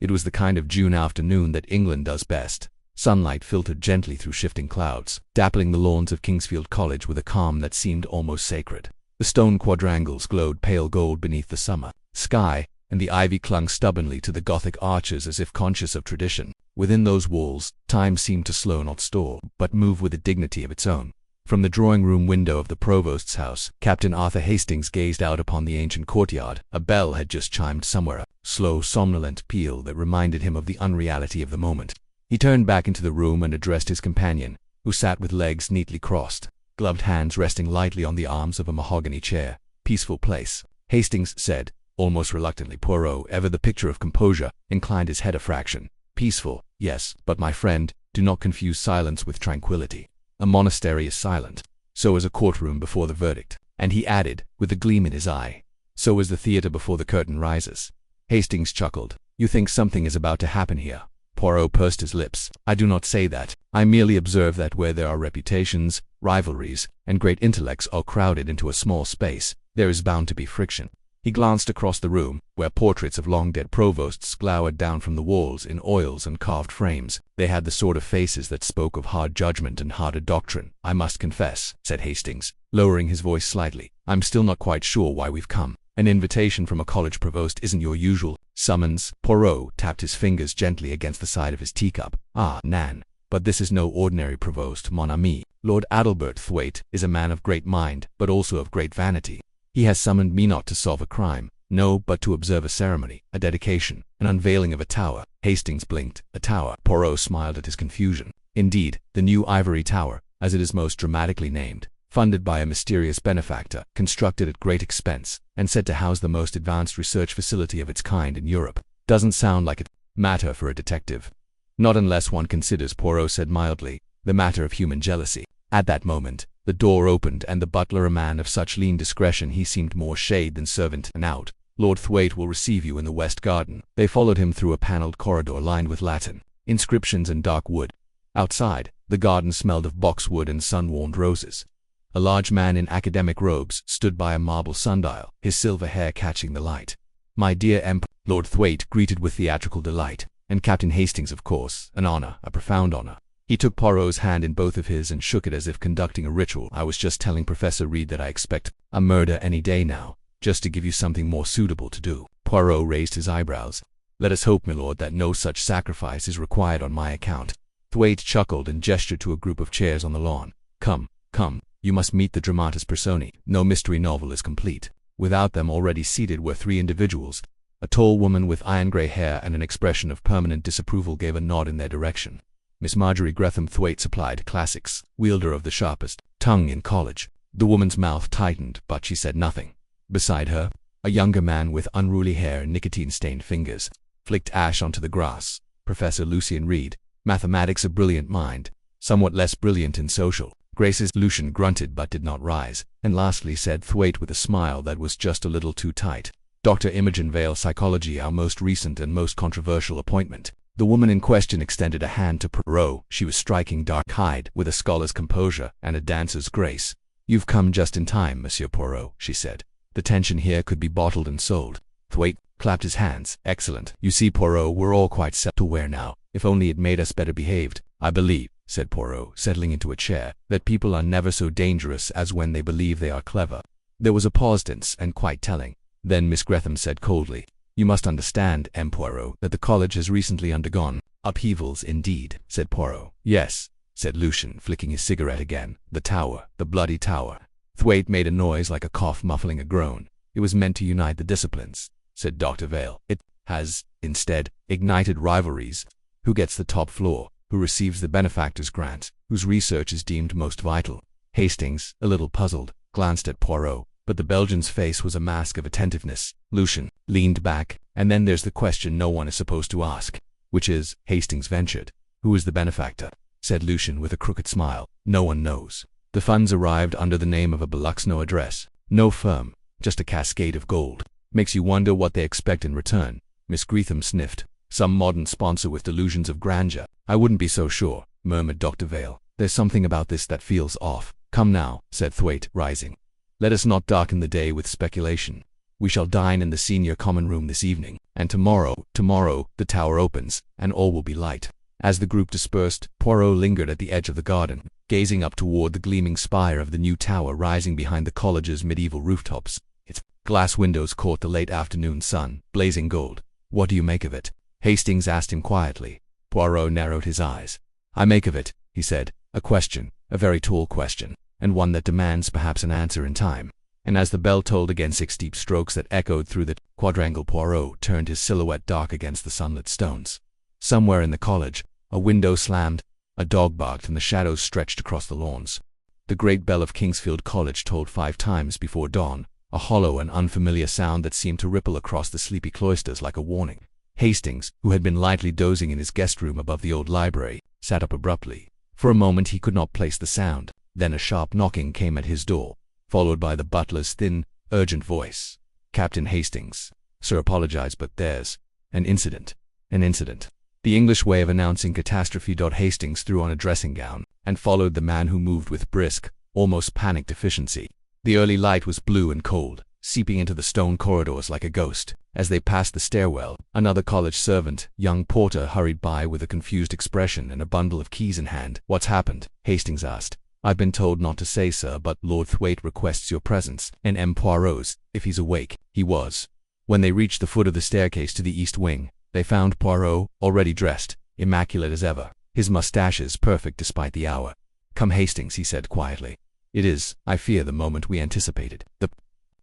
It was the kind of June afternoon that England does best. Sunlight filtered gently through shifting clouds, dappling the lawns of Kingsfield College with a calm that seemed almost sacred. The stone quadrangles glowed pale gold beneath the summer sky, and the ivy clung stubbornly to the Gothic arches as if conscious of tradition. Within those walls, time seemed to slow not stall, but move with a dignity of its own. From the drawing-room window of the provost's house, Captain Arthur Hastings gazed out upon the ancient courtyard. A bell had just chimed somewhere, a slow, somnolent peal that reminded him of the unreality of the moment. He turned back into the room and addressed his companion, who sat with legs neatly crossed, gloved hands resting lightly on the arms of a mahogany chair. "Peaceful place," Hastings said, almost reluctantly. Poirot, ever the picture of composure, inclined his head a fraction. "Peaceful, yes, but my friend, do not confuse silence with tranquility. A monastery is silent. So is a courtroom before the verdict." And he added, with a gleam in his eye, "So is the theater before the curtain rises." Hastings chuckled. "You think something is about to happen here?" Poirot pursed his lips. "I do not say that. I merely observe that where there are reputations, rivalries, and great intellects all crowded into a small space, there is bound to be friction." He glanced across the room, where portraits of long-dead provosts glowered down from the walls in oils and carved frames. They had the sort of faces that spoke of hard judgment and harder doctrine. "I must confess," said Hastings, lowering his voice slightly, "I'm still not quite sure why we've come. An invitation from a college provost isn't your usual summons." Poirot tapped his fingers gently against the side of his teacup. "Ah, Nan, but this is no ordinary provost, mon ami. Lord Adelbert Thwaite is a man of great mind, but also of great vanity. He has summoned me not to solve a crime, no, but to observe a ceremony, a dedication, an unveiling of a tower." Hastings blinked. "A tower?" Poirot smiled at his confusion. "Indeed, the new Ivory Tower, as it is most dramatically named, funded by a mysterious benefactor, constructed at great expense, and said to house the most advanced research facility of its kind in Europe. Doesn't sound like a matter for a detective." "Not unless one considers," Poirot said mildly, "the matter of human jealousy." At that moment, the door opened and the butler, a man of such lean discretion he seemed more shade than servant, and out. "Lord Thwaite will receive you in the west garden." They followed him through a panelled corridor lined with Latin inscriptions and dark wood. Outside, the garden smelled of boxwood and sun-warmed roses. A large man in academic robes stood by a marble sundial, his silver hair catching the light. "My dear Lord Thwaite greeted with theatrical delight. "And Captain Hastings, of course, an honor, a profound honor." He took Poirot's hand in both of his and shook it as if conducting a ritual. "I was just telling Professor Reed that I expect a murder any day now, just to give you something more suitable to do." Poirot raised his eyebrows. "Let us hope, my lord, that no such sacrifice is required on my account." Thwaite chuckled and gestured to a group of chairs on the lawn. "Come, come, you must meet the dramatis personae. No mystery novel is complete without them." Already seated were three individuals. A tall woman with iron-gray hair and an expression of permanent disapproval gave a nod in their direction. Miss Marjorie Gretham Thwaite supplied classics, wielder of the sharpest tongue in college. The woman's mouth tightened, but she said nothing. Beside her, a younger man with unruly hair and nicotine-stained fingers flicked ash onto the grass. Professor Lucian Reed, mathematics, a brilliant mind, somewhat less brilliant in social graces. Lucian grunted but did not rise. "And lastly," said Thwaite with a smile that was just a little too tight, "Dr. Imogen Vale, psychology, our most recent and most controversial appointment." The woman in question extended a hand to Poirot. She was striking dark-eyed, with a scholar's composure and a dancer's grace. "You've come just in time, Monsieur Poirot," she said. "The tension here could be bottled and sold." Thwaite clapped his hands. "Excellent. You see, Poirot, we're all quite self-aware now. If only it made us better behaved." "I believe," said Poirot, settling into a chair, "that people are never so dangerous as when they believe they are clever." There was a pause tense and quite telling. Then Miss Gretham said coldly, "You must understand, M. Poirot, that the college has recently undergone upheavals." "Indeed," said Poirot. "Yes," said Lucian, flicking his cigarette again. "The tower, the bloody tower." Thwaite made a noise like a cough muffling a groan. "It was meant to unite the disciplines," said Dr. Vale. "It has, instead, ignited rivalries. Who gets the top floor? Who receives the benefactor's grant? Whose research is deemed most vital?" Hastings, a little puzzled, glanced at Poirot, but the Belgian's face was a mask of attentiveness. Lucian leaned back. "And then there's the question no one is supposed to ask." "Which is," Hastings ventured. "Who is the benefactor?" said Lucian with a crooked smile. "No one knows. The funds arrived under the name of a Belux, no address, no firm, just a cascade of gold. Makes you wonder what they expect in return." Miss Gretham sniffed. "Some modern sponsor with delusions of grandeur." "I wouldn't be so sure," murmured Dr. Vale. "There's something about this that feels off." "Come now," said Thwaite, rising. "Let us not darken the day with speculation. We shall dine in the senior common room this evening, And tomorrow, the tower opens, and all will be light. As the group dispersed, Poirot lingered at the edge of the garden, gazing up toward the gleaming spire of the new tower rising behind the college's medieval rooftops. Its glass windows caught the late afternoon sun, blazing gold. "What do you make of it?" Hastings asked him quietly. Poirot narrowed his eyes. "I make of it," he said, "a question, a very tall question, and one that demands perhaps an answer in time." And as the bell tolled again 6 deep strokes that echoed through the quadrangle, Poirot turned his silhouette dark against the sunlit stones. Somewhere in the college, a window slammed, a dog barked, and the shadows stretched across the lawns. The great bell of Kingsfield College tolled 5 times before dawn, a hollow and unfamiliar sound that seemed to ripple across the sleepy cloisters like a warning. Hastings, who had been lightly dozing in his guest room above the old library, sat up abruptly. For a moment he could not place the sound. Then a sharp knocking came at his door, followed by the butler's thin, urgent voice. "Captain Hastings, sir, apologize, but there's an incident." An incident. The English way of announcing catastrophe. Hastings threw on a dressing gown and followed the man, who moved with brisk, almost panicked efficiency. The early light was blue and cold, seeping into the stone corridors like a ghost. As they passed the stairwell, another college servant, young Porter, hurried by with a confused expression and a bundle of keys in hand. "What's happened?" Hastings asked. "I've been told not to say, sir, but Lord Thwaite requests your presence." And M. Poirot's, if he's awake. He was. When they reached the foot of the staircase to the east wing, they found Poirot, already dressed, immaculate as ever, his mustaches perfect despite the hour. "Come, Hastings," he said quietly. "It is, I fear, the moment we anticipated." The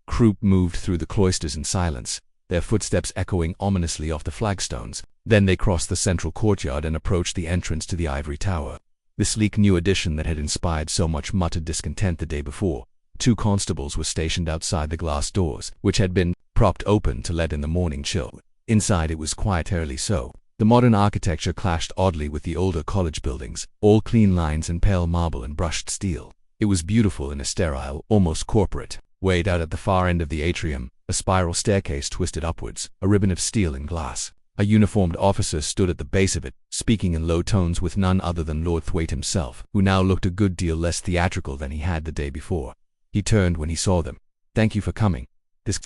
group moved through the cloisters in silence, their footsteps echoing ominously off the flagstones. Then they crossed the central courtyard and approached the entrance to the Ivory Tower. The sleek new addition that had inspired so much muttered discontent the day before. 2 constables were stationed outside the glass doors, which had been propped open to let in the morning chill. Inside it was quieterly so. The modern architecture clashed oddly with the older college buildings, all clean lines and pale marble and brushed steel. It was beautiful in a sterile, almost corporate, way. Out at the far end of the atrium, a spiral staircase twisted upwards, a ribbon of steel and glass. A uniformed officer stood at the base of it, speaking in low tones with none other than Lord Thwaite himself, who now looked a good deal less theatrical than he had the day before. He turned when he saw them. "Thank you for coming. This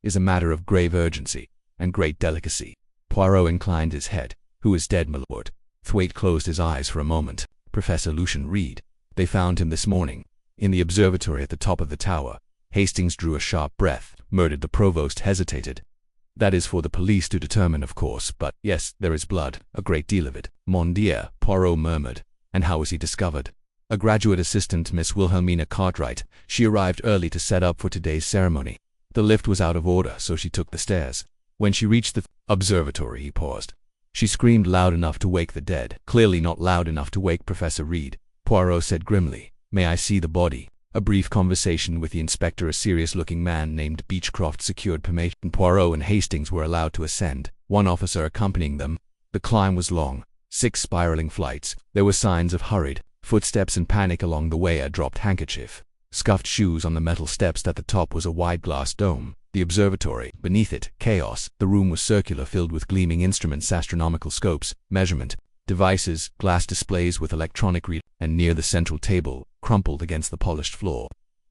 is a matter of grave urgency and great delicacy." Poirot inclined his head. "Who is dead, my lord?" Thwaite closed his eyes for a moment. "Professor Lucian Reed. They found him this morning, in the observatory at the top of the tower." Hastings drew a sharp breath. "Murdered?" The provost hesitated. "That is for the police to determine, of course, but yes, there is blood, a great deal of it." "Mon Dieu," Poirot murmured. "And how was he discovered?" "A graduate assistant, Miss Wilhelmina Cartwright. She arrived early to set up for today's ceremony. The lift was out of order, so she took the stairs. When she reached the observatory," he paused, "she screamed loud enough to wake the dead." "Clearly not loud enough to wake Professor Reed," Poirot said grimly. "May I see the body?" A brief conversation with the inspector, a serious-looking man named Beechcroft, secured permission. Poirot and Hastings were allowed to ascend, one officer accompanying them. The climb was long, 6 spiraling flights. There were signs of hurried footsteps and panic along the way. A dropped handkerchief, scuffed shoes on the metal steps. At the top was a wide glass dome. The observatory. Beneath it, chaos. The room was circular, filled with gleaming instruments, astronomical scopes, measurement devices, glass displays with electronic read, and near the central table, crumpled against the polished floor,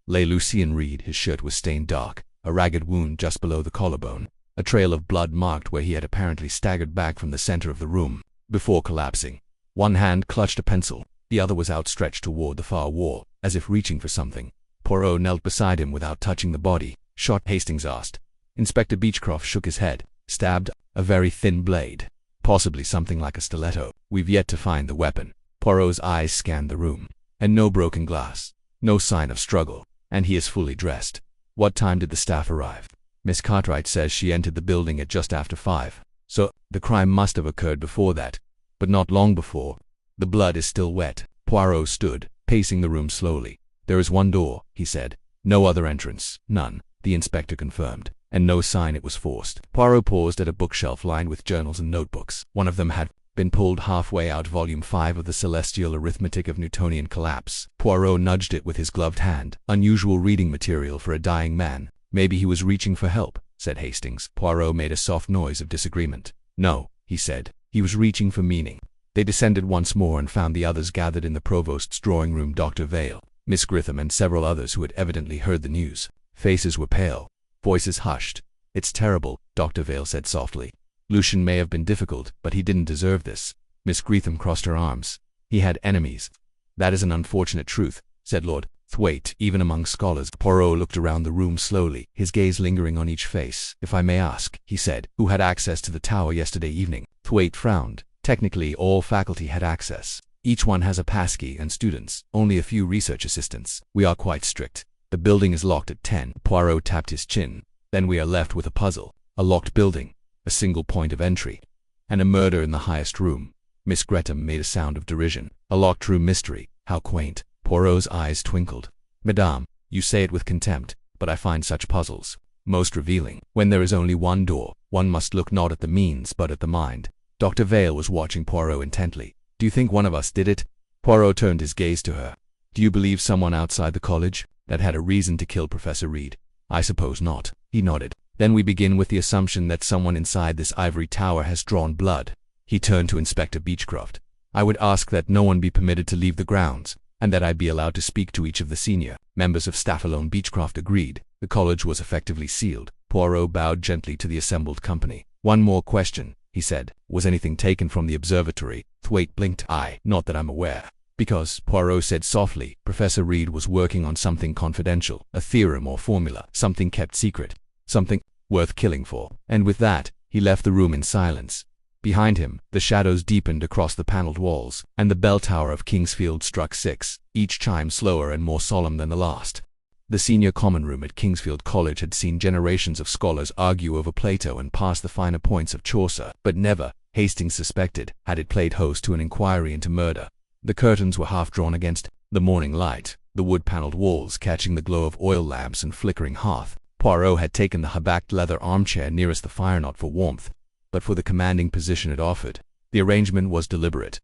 lay Lucian Reed. His shirt was stained dark, a ragged wound just below the collarbone. A trail of blood marked where he had apparently staggered back from the center of the room, before collapsing. One hand clutched a pencil, the other was outstretched toward the far wall, as if reaching for something. Poirot knelt beside him without touching the body. "Shot?" Hastings asked. Inspector Beechcroft shook his head. "Stabbed, a very thin blade. Possibly something like a stiletto. We've yet to find the weapon." Poirot's eyes scanned the room. "And no broken glass. No sign of struggle. And he is fully dressed." "What time did the staff arrive?" "Miss Cartwright says she entered the building at just after 5. So, the crime must have occurred before that. But not long before. The blood is still wet." Poirot stood, pacing the room slowly. "There is one door," he said. "No other entrance." "None," the inspector confirmed. "And no sign it was forced." Poirot paused at a bookshelf lined with journals and notebooks. One of them had been pulled halfway out, volume 5 of the Celestial Arithmetic of Newtonian Collapse. Poirot nudged it with his gloved hand. Unusual reading material for a dying man. "Maybe he was reaching for help," said Hastings. Poirot made a soft noise of disagreement. "No," he said. "He was reaching for meaning." They descended once more and found the others gathered in the provost's drawing room. Dr. Vale, Miss Grissom, and several others who had evidently heard the news. Faces were pale, voices hushed. It's terrible, Dr. Vale said softly. Lucian may have been difficult, but he didn't deserve this. Miss Greetham crossed her arms. He had enemies. That is an unfortunate truth, said Lord Thwaite, even among scholars. Poirot looked around the room slowly, his gaze lingering on each face. If I may ask, he said, who had access to the tower yesterday evening? Thwaite frowned. Technically, all faculty had access. Each one has a passkey, and students, only a few research assistants. We are quite strict. The building is locked at 10. Poirot tapped his chin. Then we are left with a puzzle. A locked building, a single point of entry, and a murder in the highest room. Miss Greetham made a sound of derision. A locked room mystery. How quaint. Poirot's eyes twinkled. Madame, you say it with contempt, but I find such puzzles most revealing. When there is only one door, one must look not at the means but at the mind. Dr. Vale was watching Poirot intently. Do you think one of us did it? Poirot turned his gaze to her. Do you believe someone outside the college that had a reason to kill Professor Reed? I suppose not. He nodded. Then we begin with the assumption that someone inside this ivory tower has drawn blood. He turned to Inspector Beechcroft. I would ask that no one be permitted to leave the grounds, and that I be allowed to speak to each of the senior members of staff alone. Beechcroft agreed. The college was effectively sealed. Poirot bowed gently to the assembled company. One more question, he said. Was anything taken from the observatory? Thwaite blinked. Not that I'm aware. Because, Poirot said softly, Professor Reed was working on something confidential, a theorem or formula, something kept secret, something worth killing for. And with that, he left the room in silence. Behind him, the shadows deepened across the paneled walls, and the bell tower of Kingsfield struck 6, each chime slower and more solemn than the last. The senior common room at Kingsfield College had seen generations of scholars argue over Plato and pass the finer points of Chaucer, but never, Hastings suspected, had it played host to an inquiry into murder. The curtains were half drawn against the morning light, the wood-paneled walls catching the glow of oil lamps and flickering hearth. Poirot had taken the high-backed leather armchair nearest the fire not for warmth, but for the commanding position it offered. The arrangement was deliberate.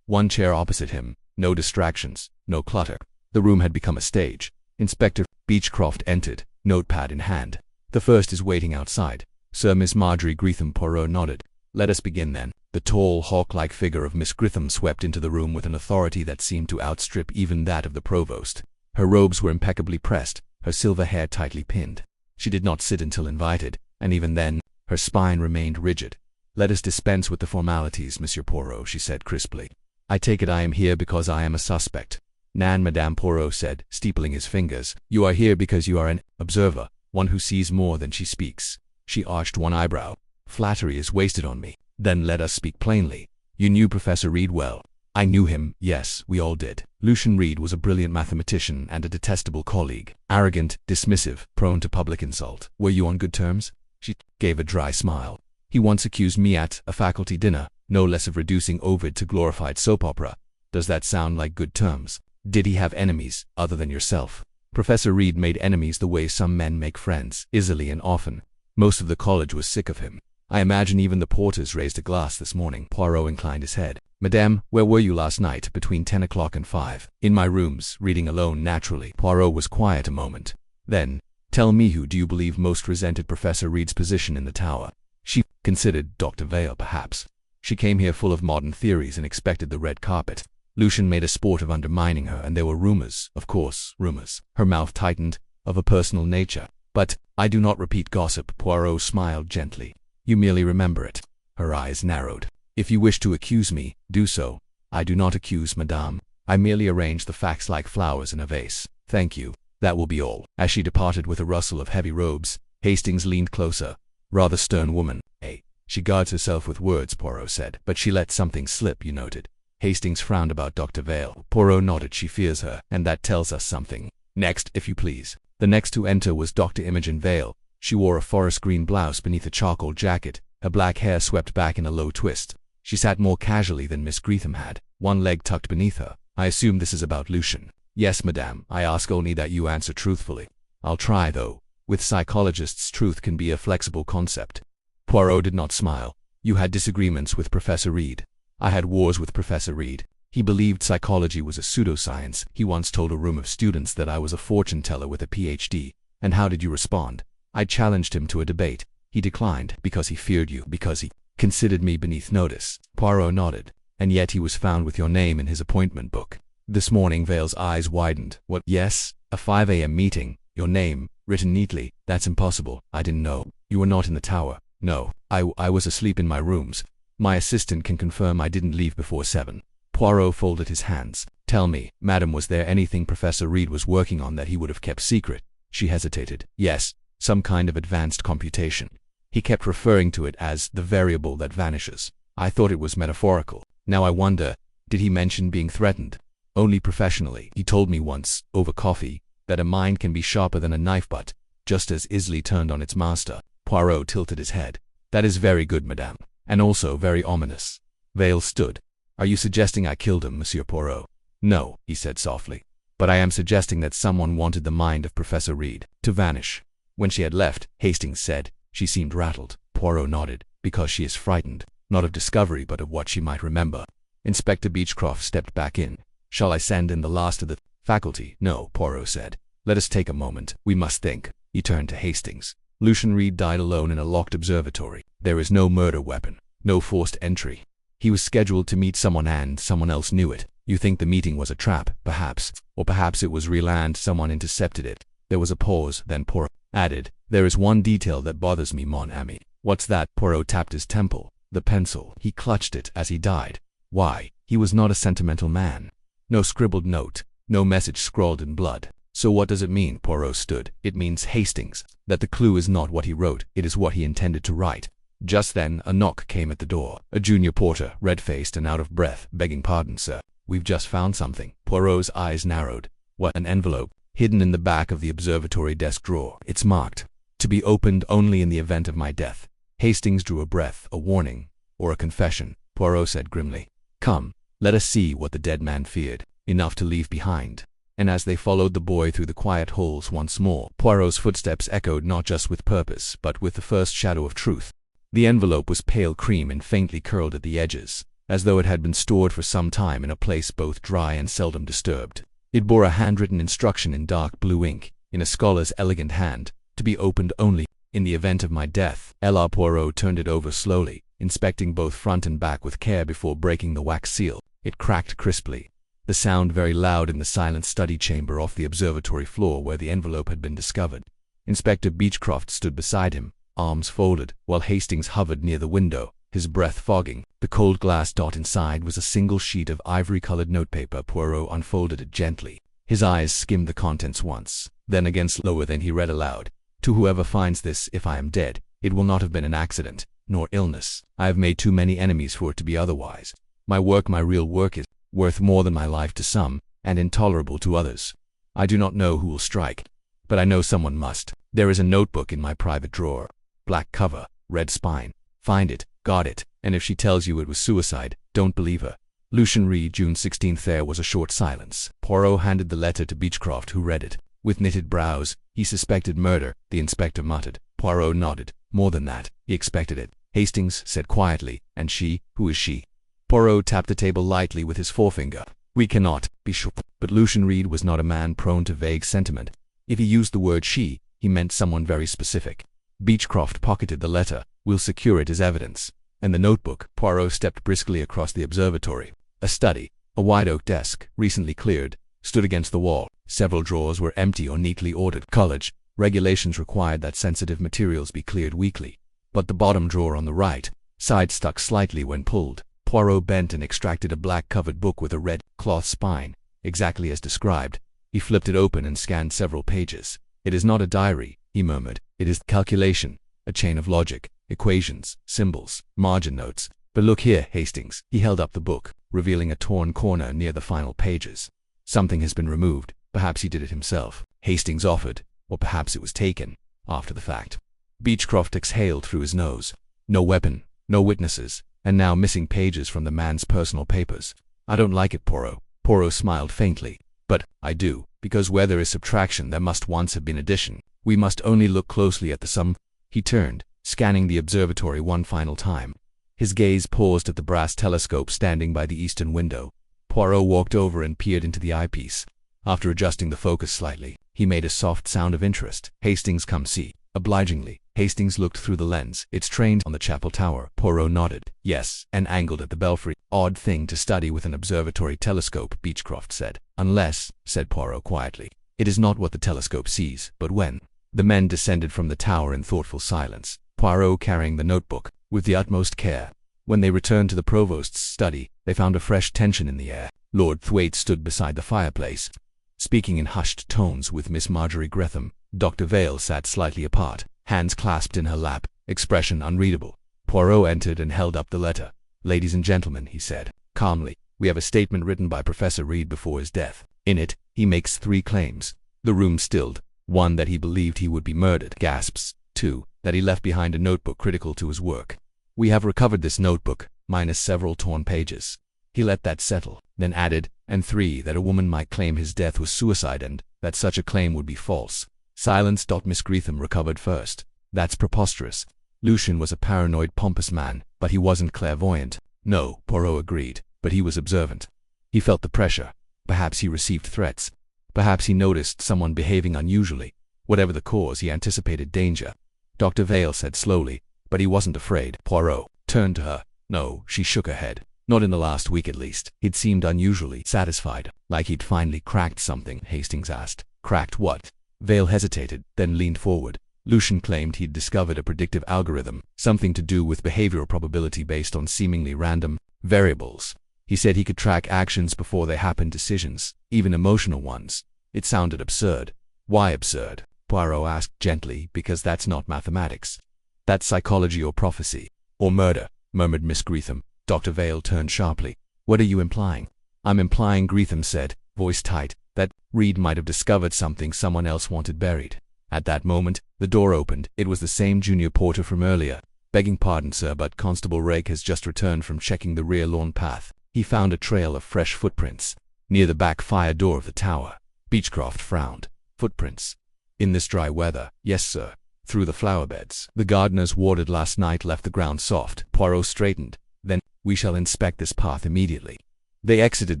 One chair opposite him, no distractions, no clutter. The room had become a stage. Inspector Beechcroft entered, notepad in hand. The first is waiting outside. Sir, Miss Marjorie Greetham. Poirot nodded. Let us begin then. The tall, hawk-like figure of Miss Greetham swept into the room with an authority that seemed to outstrip even that of the provost. Her robes were impeccably pressed, her silver hair tightly pinned. She did not sit until invited, and even then, her spine remained rigid. Let us dispense with the formalities, Monsieur Poirot, she said crisply. I take it I am here because I am a suspect. Nan, Madame, Poirot said, steepling his fingers. You are here because you are an observer, one who sees more than she speaks. She arched one eyebrow. Flattery is wasted on me. Then let us speak plainly. You knew Professor Reed well. I knew him, yes, we all did. Lucian Reed was a brilliant mathematician and a detestable colleague. Arrogant, dismissive, prone to public insult. Were you on good terms? She gave a dry smile. He once accused me at a faculty dinner, no less of reducing Ovid to glorified soap opera. Does that sound like good terms? Did he have enemies, other than yourself? Professor Reed made enemies the way some men make friends, easily and often. Most of the college was sick of him. I imagine even the porters raised a glass this morning. Poirot inclined his head. Madame, where were you last night between 10 o'clock and 5? In my rooms, reading alone naturally. Poirot was quiet a moment. Then, tell me, who do you believe most resented Professor Reed's position in the tower? She considered Dr. Vale, perhaps. She came here full of modern theories and expected the red carpet. Lucian made a sport of undermining her, and there were rumors, of course, rumors. Her mouth tightened, of a personal nature. But, I do not repeat gossip. Poirot smiled gently. You merely remember it. Her eyes narrowed. If you wish to accuse me, do so. I do not accuse, Madame. I merely arrange the facts like flowers in a vase. Thank you. That will be all. As she departed with a rustle of heavy robes, Hastings leaned closer. Rather stern woman, eh? She guards herself with words, Poirot said. But she let something slip, you noted. Hastings frowned about Dr. Vale. Poirot nodded. She fears her, and that tells us something. Next, if you please. The next to enter was Dr. Imogen Vale. She wore a forest green blouse beneath a charcoal jacket, her black hair swept back in a low twist. She sat more casually than Miss Greetham had, one leg tucked beneath her. I assume this is about Lucian. Yes, Madame. I ask only that you answer truthfully. I'll try, though. With psychologists, truth can be a flexible concept. Poirot did not smile. You had disagreements with Professor Reed. I had wars with Professor Reed. He believed psychology was a pseudoscience. He once told a room of students that I was a fortune teller with a PhD. And how did you respond? I challenged him to a debate. He declined, because he feared you, because he considered me beneath notice. Poirot nodded. And yet he was found with your name in his appointment book. This morning Vale's eyes widened. What? Yes, a 5 a.m. meeting. Your name, written neatly. That's impossible. I didn't know. You were not in the tower. No, I was asleep in my rooms. My assistant can confirm I didn't leave before 7. Poirot folded his hands. Tell me, madam, was there anything Professor Reed was working on that he would have kept secret? She hesitated. Yes, some kind of advanced computation. He kept referring to it as the variable that vanishes. I thought it was metaphorical. Now I wonder, did he mention being threatened? Only professionally. He told me once, over coffee, that a mind can be sharper than a knife butt, just as easily turned on its master. Poirot tilted his head. That is very good, madame, and also very ominous. Vale stood. Are you suggesting I killed him, Monsieur Poirot? No, he said softly. But I am suggesting that someone wanted the mind of Professor Reed to vanish. When she had left, Hastings said, she seemed rattled. Poirot nodded. Because she is frightened, not of discovery but of what she might remember. Inspector Beechcroft stepped back in. Shall I send in the last of the faculty? No, Poirot said. Let us take a moment. We must think. He turned to Hastings. Lucian Reed died alone in a locked observatory. There is no murder weapon, no forced entry. He was scheduled to meet someone and someone else knew it. You think the meeting was a trap, perhaps, or perhaps it was real and someone intercepted it. There was a pause, then Poirot added, there is one detail that bothers me, mon ami. What's that? Poirot tapped his temple. The pencil. He clutched it as he died. Why? He was not a sentimental man. No scribbled note, no message scrawled in blood. So what does it mean? Poirot stood. It means, Hastings, that the clue is not what he wrote, it is what he intended to write. Just then, a knock came at the door. A junior porter, red-faced and out of breath, begging pardon, sir. We've just found something. Poirot's eyes narrowed. What? An envelope, hidden in the back of the observatory desk drawer. It's marked, to be opened only in the event of my death. Hastings drew a breath. A warning, or a confession, Poirot said grimly. Come, let us see what the dead man feared, enough to leave behind. And as they followed the boy through the quiet halls once more, Poirot's footsteps echoed not just with purpose, but with the first shadow of truth. The envelope was pale cream and faintly curled at the edges, as though it had been stored for some time in a place both dry and seldom disturbed. It bore a handwritten instruction in dark blue ink, in a scholar's elegant hand, to be opened only in the event of my death. L.R. Poirot turned it over slowly, inspecting both front and back with care before breaking the wax seal. It cracked crisply, the sound very loud in the silent study chamber off the observatory floor where the envelope had been discovered. Inspector Beechcroft stood beside him, arms folded, while Hastings hovered near the window, his breath fogging. The cold glass dot inside was a single sheet of ivory-colored notepaper. Poirot unfolded it gently. His eyes skimmed the contents once, then again slower. Then he read aloud. To whoever finds this, if I am dead, it will not have been an accident, nor illness. I have made too many enemies for it to be otherwise. My work, my real work, is worth more than my life to some, and intolerable to others. I do not know who will strike, but I know someone must. There is a notebook in my private drawer. Black cover, red spine. Find it, guard it, and if she tells you it was suicide, don't believe her. Lucian Reed, June 16th. There was a short silence. Poirot handed the letter to Beechcroft, who read it. With knitted brows, he suspected murder, the inspector muttered. Poirot nodded. More than that, he expected it. Hastings said quietly, and she, who is she? Poirot tapped the table lightly with his forefinger. We cannot be sure. But Lucian Reed was not a man prone to vague sentiment. If he used the word she, he meant someone very specific. Beechcroft pocketed the letter. We'll secure it as evidence. And the notebook. Poirot stepped briskly across the observatory. A study, a wide oak desk, recently cleared, stood against the wall. Several drawers were empty or neatly ordered. College regulations required that sensitive materials be cleared weekly. But the bottom drawer on the right side stuck slightly when pulled. Poirot bent and extracted a black-covered book with a red cloth spine, exactly as described. He flipped it open and scanned several pages. It is not a diary, he murmured. It is calculation, a chain of logic, equations, symbols, margin notes. But look here, Hastings. He held up the book, revealing a torn corner near the final pages. Something has been removed. Perhaps he did it himself. Hastings offered, or perhaps it was taken, after the fact. Beechcroft exhaled through his nose. No weapon, no witnesses, and now missing pages from the man's personal papers. I don't like it, Poirot. Poirot smiled faintly. But I do, because where there is subtraction there must once have been addition. We must only look closely at the sum. He turned, scanning the observatory one final time. His gaze paused at the brass telescope standing by the eastern window. Poirot walked over and peered into the eyepiece. After adjusting the focus slightly, he made a soft sound of interest. Hastings, come see. Obligingly, Hastings looked through the lens. It's trained on the chapel tower. Poirot nodded. Yes, and angled at the belfry. Odd thing to study with an observatory telescope, Beechcroft said. Unless, said Poirot quietly, It is not what the telescope sees, but when. The men descended from the tower in thoughtful silence, Poirot carrying the notebook, with the utmost care. When they returned to the provost's study, they found a fresh tension in the air. Lord Thwaite stood beside the fireplace, speaking in hushed tones with Miss Marjorie Gretham. Dr. Vale sat slightly apart, hands clasped in her lap, expression unreadable. Poirot entered and held up the letter. "Ladies and gentlemen," he said, calmly, "we have a statement written by Professor Reed before his death. In it, he makes 3 claims." The room stilled. 1, that he believed he would be murdered. Gasps. 2, that he left behind a notebook critical to his work. "We have recovered this notebook, minus several torn pages." He let that settle, then added, "and 3, that a woman might claim his death was suicide and that such a claim would be false." Silence. Miss Gretham recovered first. "That's preposterous. Lucian was a paranoid, pompous man, but he wasn't clairvoyant." "No," Poirot agreed, "but he was observant. He felt the pressure. Perhaps he received threats. Perhaps he noticed someone behaving unusually. Whatever the cause, he anticipated danger." Dr. Vale said slowly, "But he wasn't afraid." Poirot turned to her. "No," she shook her head. "Not in the last week at least." He'd seemed unusually satisfied, like he'd finally cracked something. Hastings asked. "Cracked what?" Vale hesitated, then leaned forward. "Lucian claimed he'd discovered a predictive algorithm, something to do with behavioral probability based on seemingly random variables. He said he could track actions before they happened, decisions, even emotional ones." It sounded absurd. "Why absurd?" Poirot asked gently. "Because that's not mathematics. That's psychology or prophecy." "Or murder," murmured Miss Gretham. Dr. Vale turned sharply. "What are you implying?" "I'm implying," Gretham said, voice tight, "that Reed might have discovered something someone else wanted buried." At that moment, the door opened. It was the same junior porter from earlier. "Begging pardon, sir, but Constable Rake has just returned from checking the rear lawn path. He found a trail of fresh footprints near the back fire door of the tower." Beechcroft frowned. "Footprints? In this dry weather?" "Yes, sir. Through the flower beds. The gardeners watered last night left the ground soft." Poirot straightened. "Then, we shall inspect this path immediately." They exited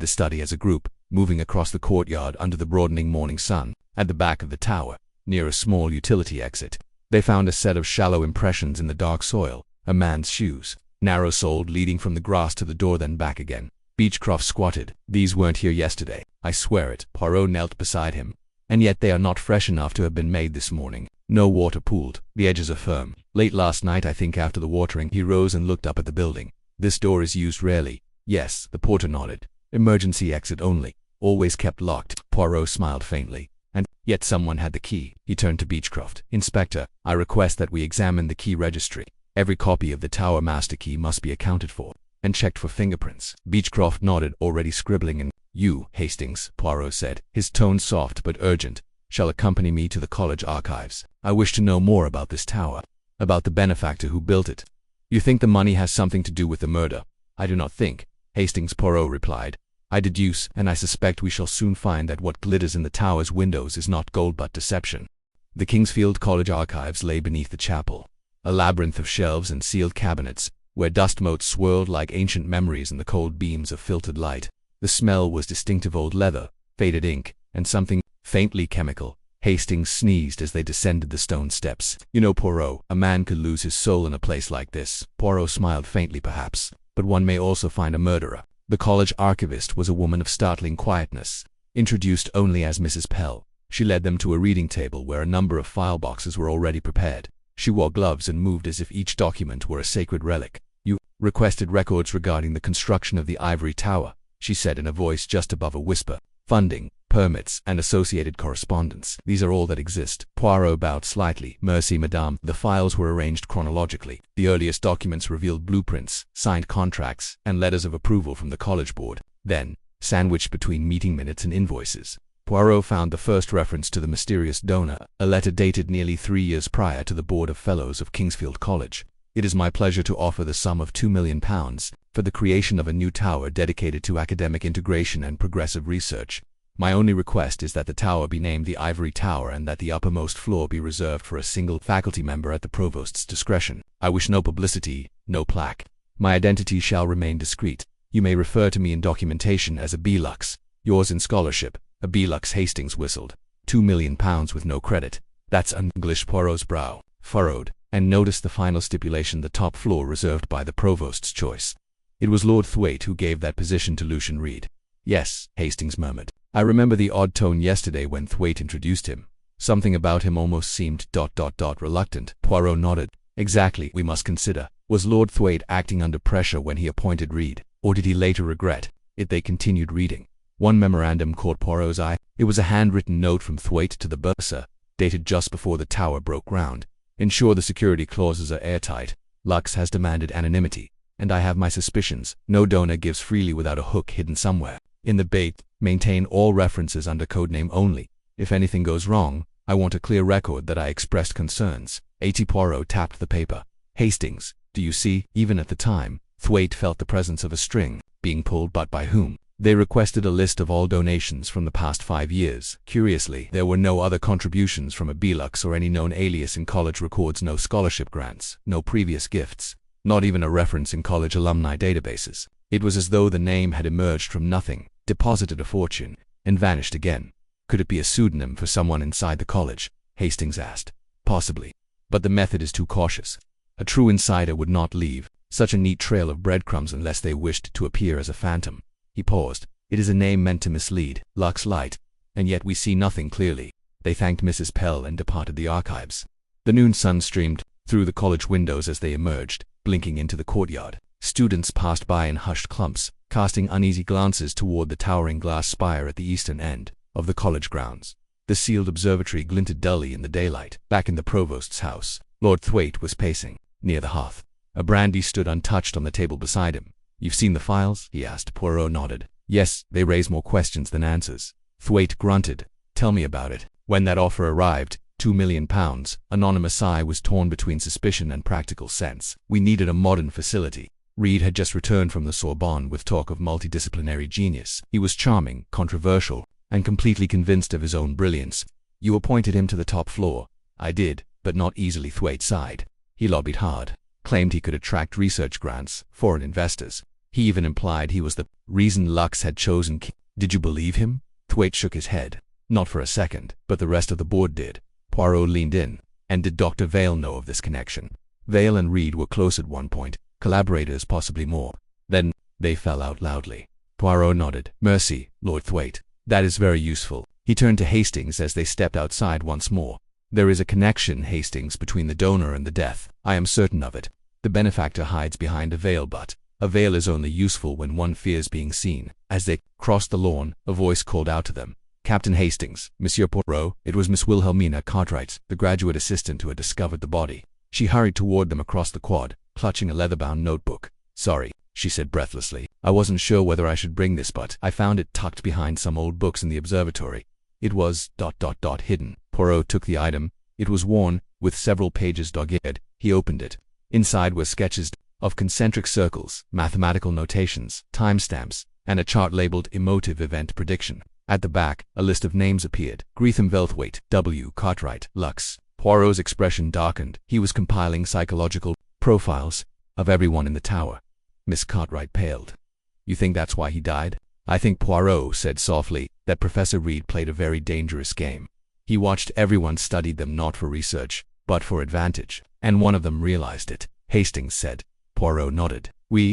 the study as a group, moving across the courtyard under the broadening morning sun. At the back of the tower, near a small utility exit, they found a set of shallow impressions in the dark soil, a man's shoes, narrow-soled, leading from the grass to the door then back again. Beechcroft squatted. "These weren't here yesterday. I swear it." Poirot knelt beside him. "And yet they are not fresh enough to have been made this morning. No water pooled. The edges are firm. Late last night, I think, after the watering." He rose and looked up at the building. "This door is used rarely." "Yes," the porter nodded. "Emergency exit only. Always kept locked." Poirot smiled faintly. "And yet someone had the key." He turned to Beechcroft. "Inspector, I request that we examine the key registry. Every copy of the tower master key must be accounted for and checked for fingerprints." Beechcroft nodded, already scribbling. "And you, Hastings," Poirot said, his tone soft but urgent, "shall accompany me to the college archives. I wish to know more about this tower, about the benefactor who built it." "You think the money has something to do with the murder?" "I do not think, Hastings," Poirot replied. "I deduce, and I suspect we shall soon find that what glitters in the tower's windows is not gold but deception." The Kingsfield College archives lay beneath the chapel, a labyrinth of shelves and sealed cabinets, where dust motes swirled like ancient memories in the cold beams of filtered light. The smell was distinctive: old leather, faded ink, and something faintly chemical. Hastings sneezed as they descended the stone steps. "You know, Poirot, a man could lose his soul in a place like this." Poirot smiled faintly. "Perhaps, but one may also find a murderer." The college archivist was a woman of startling quietness, introduced only as Mrs. Pell. She led them to a reading table where a number of file boxes were already prepared. She wore gloves and moved as if each document were a sacred relic. "You requested records regarding the construction of the Ivory Tower," she said in a voice just above a whisper. "Funding, permits, and associated correspondence. These are all that exist." Poirot bowed slightly. "Merci, madame." The files were arranged chronologically. The earliest documents revealed blueprints, signed contracts, and letters of approval from the college board. Then, sandwiched between meeting minutes and invoices, Poirot found the first reference to the mysterious donor, a letter dated nearly 3 years prior to the Board of Fellows of Kingsfield College. "It is my pleasure to offer the sum of £2 million for the creation of a new tower dedicated to academic integration and progressive research. My only request is that the tower be named the Ivory Tower and that the uppermost floor be reserved for a single faculty member at the provost's discretion. I wish no publicity, no plaque. My identity shall remain discreet. You may refer to me in documentation as a B-Lux. Yours in scholarship, a B-Lux." Hastings whistled. £2 million with no credit. That's English. Poirot's brow furrowed, and noticed the final stipulation: the top floor reserved by the provost's choice. It was Lord Thwaite who gave that position to Lucian Reed. "Yes," Hastings murmured. I remember the odd tone yesterday when Thwaite introduced him. Something about him almost seemed ... reluctant. Poirot nodded. Exactly, we must consider. Was Lord Thwaite acting under pressure when he appointed Reed, or did he later regret it? They continued reading. One memorandum caught Poirot's eye. It was a handwritten note from Thwaite to the bursar, dated just before the tower broke ground. Ensure the security clauses are airtight. Lux has demanded anonymity, and I have my suspicions. No donor gives freely without a hook hidden somewhere. In the bait, maintain all references under codename only. If anything goes wrong, I want a clear record that I expressed concerns. A.T. Poirot tapped the paper. Hastings, do you see? Even at the time, Thwaite felt the presence of a string being pulled, but by whom? They requested a list of all donations from the past 5 years. Curiously, there were no other contributions from a Belux or any known alias in college records, no scholarship grants, no previous gifts, not even a reference in college alumni databases. It was as though the name had emerged from nothing, deposited a fortune, and vanished again. Could it be a pseudonym for someone inside the college? Hastings asked. Possibly. But the method is too cautious. A true insider would not leave such a neat trail of breadcrumbs unless they wished to appear as a phantom. He paused. It is a name meant to mislead. Lux Light. And yet we see nothing clearly. They thanked Mrs. Pell and departed the archives. The noon sun streamed through the college windows as they emerged, blinking into the courtyard. Students passed by in hushed clumps, casting uneasy glances toward the towering glass spire at the eastern end of the college grounds. The sealed observatory glinted dully in the daylight. Back in the provost's house, Lord Thwaite was pacing near the hearth. A brandy stood untouched on the table beside him. You've seen the files? He asked. Poirot nodded. Yes, they raise more questions than answers. Thwaite grunted. Tell me about it. When that offer arrived, £2 million, anonymous eye was torn between suspicion and practical sense. We needed a modern facility. Reed had just returned from the Sorbonne with talk of multidisciplinary genius. He was charming, controversial, and completely convinced of his own brilliance. You appointed him to the top floor. I did, but not easily. Thwaite sighed. He lobbied hard, claimed he could attract research grants, foreign investors. He even implied he was the reason Lux had chosen King. Did you believe him? Thwaite shook his head. Not for a second, but the rest of the board did. Poirot leaned in. And did Dr. Vale know of this connection? Vale and Reed were close at one point, collaborators possibly more. Then, they fell out loudly. Poirot nodded. Mercy, Lord Thwaite. That is very useful. He turned to Hastings as they stepped outside once more. There is a connection, Hastings, between the donor and the death. I am certain of it. The benefactor hides behind a veil, but a veil is only useful when one fears being seen. As they crossed the lawn, a voice called out to them. Captain Hastings, Monsieur Poirot. It was Miss Wilhelmina Cartwright, the graduate assistant who had discovered the body. She hurried toward them across the quad, clutching a leather-bound notebook. Sorry, she said breathlessly. I wasn't sure whether I should bring this, but I found it tucked behind some old books in the observatory. It was ... hidden. Poirot took the item. It was worn, with several pages dog-eared. He opened it. Inside were sketches of concentric circles, mathematical notations, timestamps, and a chart labeled Emotive Event Prediction. At the back, a list of names appeared. Greetham Velthwaite, W. Cartwright, Lux. Poirot's expression darkened. He was compiling psychological profiles of everyone in the tower. Miss Cartwright paled. You think that's why he died? I think, Poirot said softly, that Professor Reed played a very dangerous game. He watched everyone study them not for research, but for advantage, and one of them realized it. Hastings said. Poirot nodded.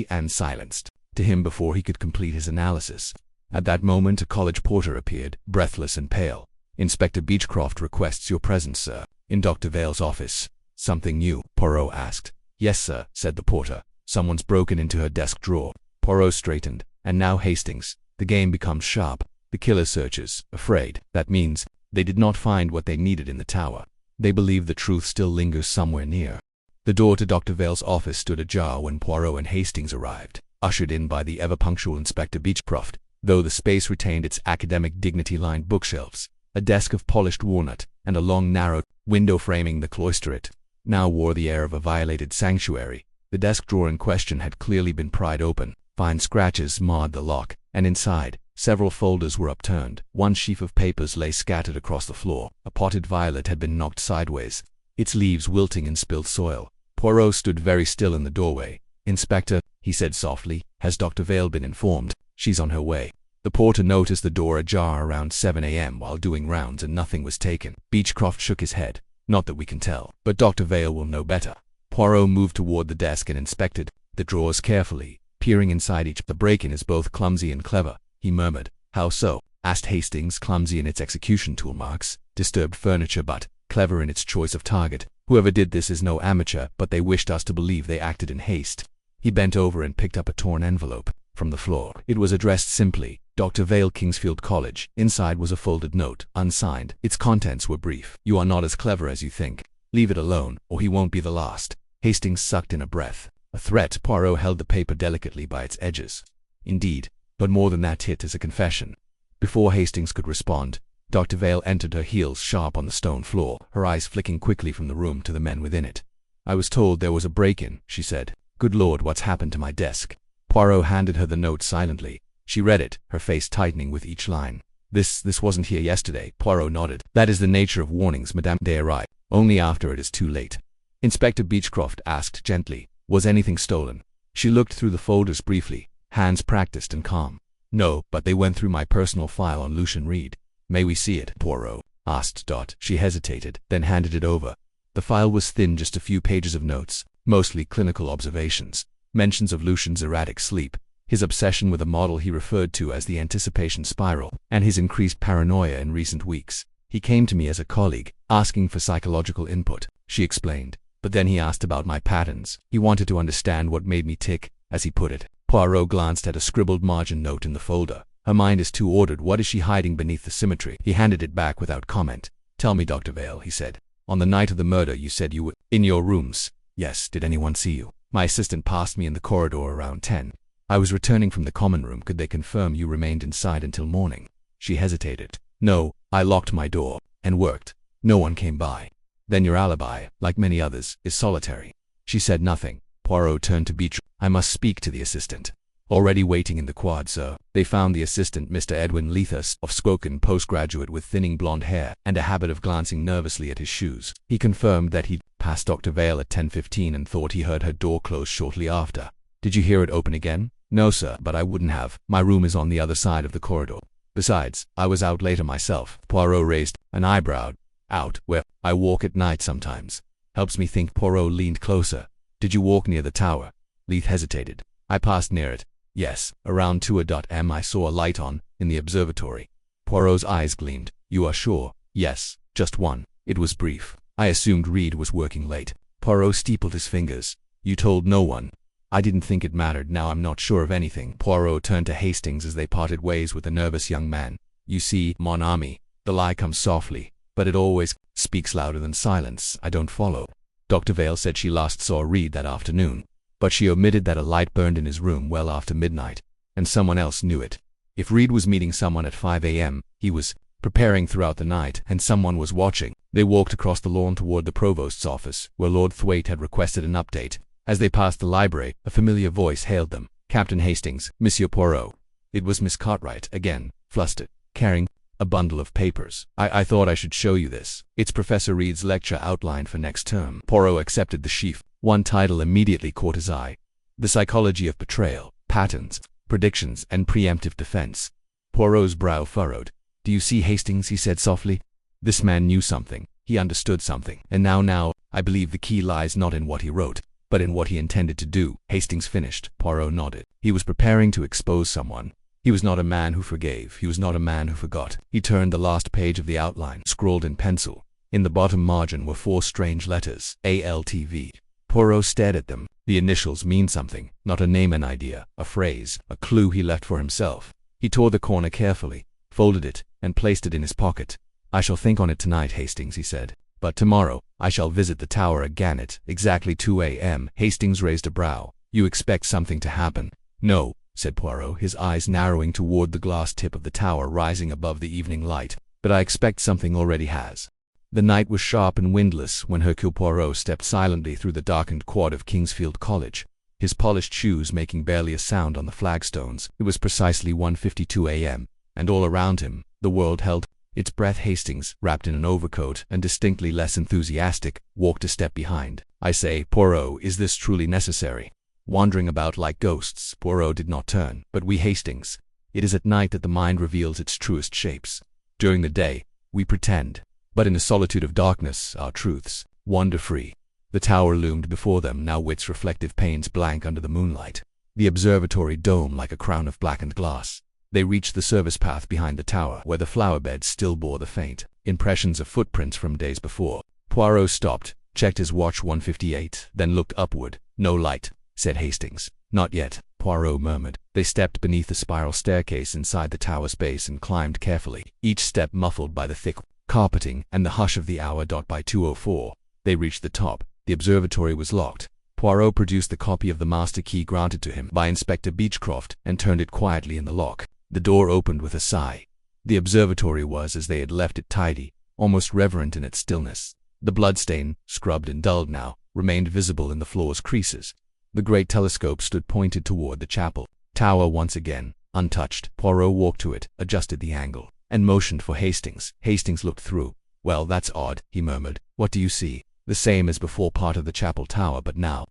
And silenced to him before he could complete his analysis. At that moment a college porter appeared, breathless and pale. Inspector Beechcroft requests your presence, sir, in Dr. Vale's office. Something new? Poirot asked. Yes, sir, said the porter. Someone's broken into her desk drawer. Poirot straightened. And now Hastings. The game becomes sharp. The killer searches, afraid. That means they did not find what they needed in the tower. They believe the truth still lingers somewhere near. The door to Dr. Vale's office stood ajar when Poirot and Hastings arrived, ushered in by the ever-punctual Inspector Beechcroft. Though the space retained its academic dignity-lined bookshelves, a desk of polished walnut, and a long narrow window framing the cloisterette, now wore the air of a violated sanctuary. The desk drawer in question had clearly been pried open. Fine scratches marred the lock, and inside, several folders were upturned. One sheaf of papers lay scattered across the floor. A potted violet had been knocked sideways, its leaves wilting in spilled soil. Poirot stood very still in the doorway. Inspector, he said softly, has Dr. Vale been informed? She's on her way. The porter noticed the door ajar around 7 a.m. while doing rounds and nothing was taken. Beechcroft shook his head. Not that we can tell, but Dr. Vale will know better. Poirot moved toward the desk and inspected the drawers carefully, peering inside each. The break-in is both clumsy and clever, he murmured. How so? asked Hastings, clumsy in its execution tool marks, disturbed furniture but clever in its choice of target. Whoever did this is no amateur, but they wished us to believe they acted in haste. He bent over and picked up a torn envelope from the floor. It was addressed simply, Dr. Vale, Kingsfield College. Inside was a folded note, unsigned. Its contents were brief. You are not as clever as you think. Leave it alone, or he won't be the last. Hastings sucked in a breath. A threat. Poirot held the paper delicately by its edges. Indeed, but more than that, it is a confession. Before Hastings could respond, Dr. Vale entered, her heels sharp on the stone floor, her eyes flicking quickly from the room to the men within it. I was told there was a break-in, she said. Good Lord, what's happened to my desk? Poirot handed her the note silently. She read it, her face tightening with each line. This wasn't here yesterday. Poirot nodded. That is the nature of warnings, Madame. They arrive only after it is too late. Inspector Beechcroft asked gently, was anything stolen? She looked through the folders briefly, hands practiced and calm. No, but they went through my personal file on Lucian Reed. May we see it? Poirot asked. She hesitated, then handed it over. The file was thin, just a few pages of notes, mostly clinical observations, mentions of Lucian's erratic sleep, his obsession with a model he referred to as the anticipation spiral, and his increased paranoia in recent weeks. He came to me as a colleague, asking for psychological input, she explained. But then he asked about my patterns. He wanted to understand what made me tick, as he put it. Poirot glanced at a scribbled margin note in the folder. Her mind is too ordered. What is she hiding beneath the symmetry? He handed it back without comment. Tell me, Dr. Vale, he said. On the night of the murder, you said you were in your rooms. Yes. Did anyone see you? My assistant passed me in the corridor around 10. I was returning from the common room. Could they confirm you remained inside until morning? She hesitated. No, I locked my door and worked. No one came by. Then your alibi, like many others, is solitary. She said nothing. Poirot turned to Beach. I must speak to the assistant. Already waiting in the quad, sir. They found the assistant, Mr. Edwin Lethus, of Spoken, postgraduate with thinning blonde hair and a habit of glancing nervously at his shoes. He confirmed that he'd passed Dr. Vale at 10:15 and thought he heard her door close shortly after. Did you hear it open again? No, sir, but I wouldn't have. My room is on the other side of the corridor. Besides, I was out later myself. Poirot raised an eyebrow. Out? Where? I walk at night sometimes. Helps me think. Poirot leaned closer. Did you walk near the tower? Leith hesitated. I passed near it. Yes, around 2 a.m. I saw a light on, in the observatory. Poirot's eyes gleamed. You are sure? Yes, just one. It was brief. I assumed Reed was working late. Poirot steepled his fingers. You told no one? I didn't think it mattered. Now I'm not sure of anything. Poirot turned to Hastings as they parted ways with the nervous young man. You see, mon ami, the lie comes softly, but it always speaks louder than silence. I don't follow. Dr. Vale said she last saw Reed that afternoon, but she omitted that a light burned in his room well after midnight, and someone else knew it. If Reed was meeting someone at 5 a.m., he was preparing throughout the night, and someone was watching. They walked across the lawn toward the provost's office, where Lord Thwaite had requested an update. As they passed the library, a familiar voice hailed them. Captain Hastings, Monsieur Poirot. It was Miss Cartwright, again, flustered, carrying a bundle of papers. I thought I should show you this. It's Professor Reed's lecture outline for next term. Poirot accepted the sheaf. One title immediately caught his eye. The Psychology of Betrayal, Patterns, Predictions, and Preemptive Defense. Poirot's brow furrowed. Do you see, Hastings, he said softly. This man knew something. He understood something. And now, I believe the key lies not in what he wrote, but in what he intended to do. Hastings finished. Poirot nodded. He was preparing to expose someone. He was not a man who forgave. He was not a man who forgot. He turned the last page of the outline, scrawled in pencil. In the bottom margin were 4 strange letters, ALTV. Poirot stared at them. The initials mean something, not a name, an idea, a phrase, a clue he left for himself. He tore the corner carefully, folded it, and placed it in his pocket. I shall think on it tonight, Hastings, he said. But tomorrow, I shall visit the tower again at exactly 2 a.m. Hastings raised a brow. You expect something to happen? No, said Poirot, his eyes narrowing toward the glass tip of the tower rising above the evening light. But I expect something already has. The night was sharp and windless when Hercule Poirot stepped silently through the darkened quad of Kingsfield College, his polished shoes making barely a sound on the flagstones. It was precisely 1:52 a.m., and all around him, the world held its breath. Hastings, wrapped in an overcoat and distinctly less enthusiastic, walked a step behind. I say, Poirot, is this truly necessary? Wandering about like ghosts, Poirot did not turn. But we, Hastings, it is at night that the mind reveals its truest shapes. During the day, we pretend. But in the solitude of darkness, our truths wander free. The tower loomed before them, now its reflective panes blank under the moonlight. The observatory dome like a crown of blackened glass. They reached the service path behind the tower, where the flower beds still bore the faint impressions of footprints from days before. Poirot stopped, checked his watch. 1:58, then looked upward. "No light," said Hastings. "Not yet," Poirot murmured. They stepped beneath the spiral staircase inside the tower's base and climbed carefully, each step muffled by the thick carpeting and the hush of the hour. By 2:04, they reached the top. The observatory was locked. Poirot produced the copy of the master key granted to him by Inspector Beechcroft and turned it quietly in the lock. The door opened with a sigh. The observatory was as they had left it, tidy, almost reverent in its stillness. The bloodstain, scrubbed and dulled now, remained visible in the floor's creases. The great telescope stood pointed toward the chapel tower once again, untouched. Poirot walked to it, adjusted the angle, and motioned for Hastings. Hastings looked through. "Well, that's odd," he murmured. "What do you see?" "The same as before, part of the chapel tower, but now,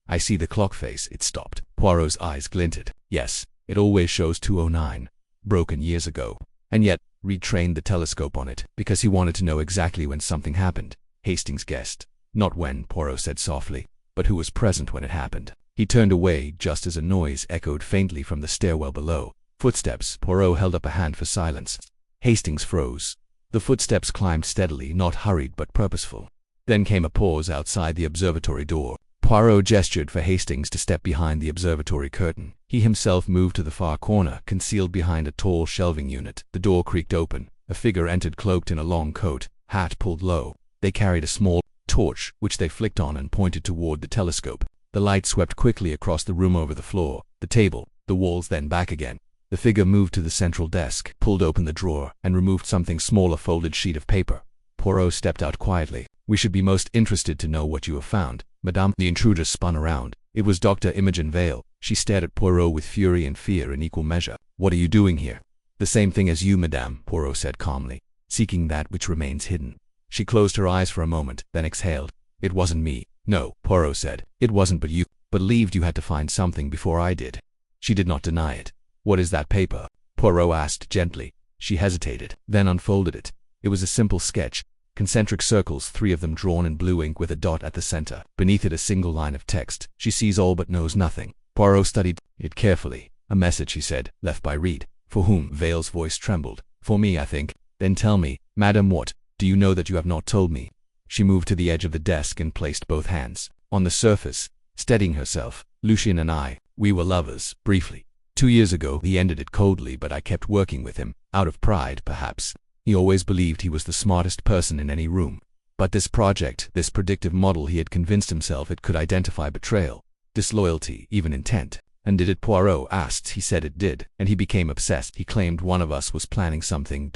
I see the clock face." It stopped. Poirot's eyes glinted. "Yes, it always shows 2:09. Broken years ago." And yet, retrained the telescope on it, because he wanted to know exactly when something happened. Hastings guessed. Not when, Poirot said softly, but who was present when it happened. He turned away just as a noise echoed faintly from the stairwell below. Footsteps. Poirot held up a hand for silence. Hastings froze. The footsteps climbed steadily, not hurried but purposeful. Then came a pause outside the observatory door. Poirot gestured for Hastings to step behind the observatory curtain. He himself moved to the far corner, concealed behind a tall shelving unit. The door creaked open. A figure entered, cloaked in a long coat, hat pulled low. They carried a small torch, which they flicked on and pointed toward the telescope. The light swept quickly across the room, over the floor, the table, the walls, then back again. The figure moved to the central desk, pulled open the drawer, and removed something small, a folded sheet of paper. Poirot stepped out quietly. "We should be most interested to know what you have found, Madame." The intruder spun around. It was Dr. Imogen Vale. She stared at Poirot with fury and fear in equal measure. "What are you doing here?" "The same thing as you, Madame," Poirot said calmly. "Seeking that which remains hidden." She closed her eyes for a moment, then exhaled. "It wasn't me." "No," Poirot said. "It wasn't, but you believed you had to find something before I did." She did not deny it. "What is that paper?" Poirot asked gently. She hesitated, then unfolded it. It was a simple sketch. Concentric circles, 3 of them drawn in blue ink with a dot at the center. Beneath it a single line of text. "She sees all but knows nothing." Poirot studied it carefully. "A message," he said, "left by Reed." "For whom?" Vale's voice trembled. "For me, I think." "Then tell me, Madam, what do you know that you have not told me?" She moved to the edge of the desk and placed both hands on the surface, steadying herself. "Lucien and I, we were lovers, briefly. 2 years ago, he ended it coldly, but I kept working with him, out of pride, perhaps. He always believed he was the smartest person in any room. But this project, this predictive model, he had convinced himself it could identify betrayal, disloyalty, even intent. And did it? Poirot asked. He said it did, and he became obsessed. He claimed one of us was planning something ...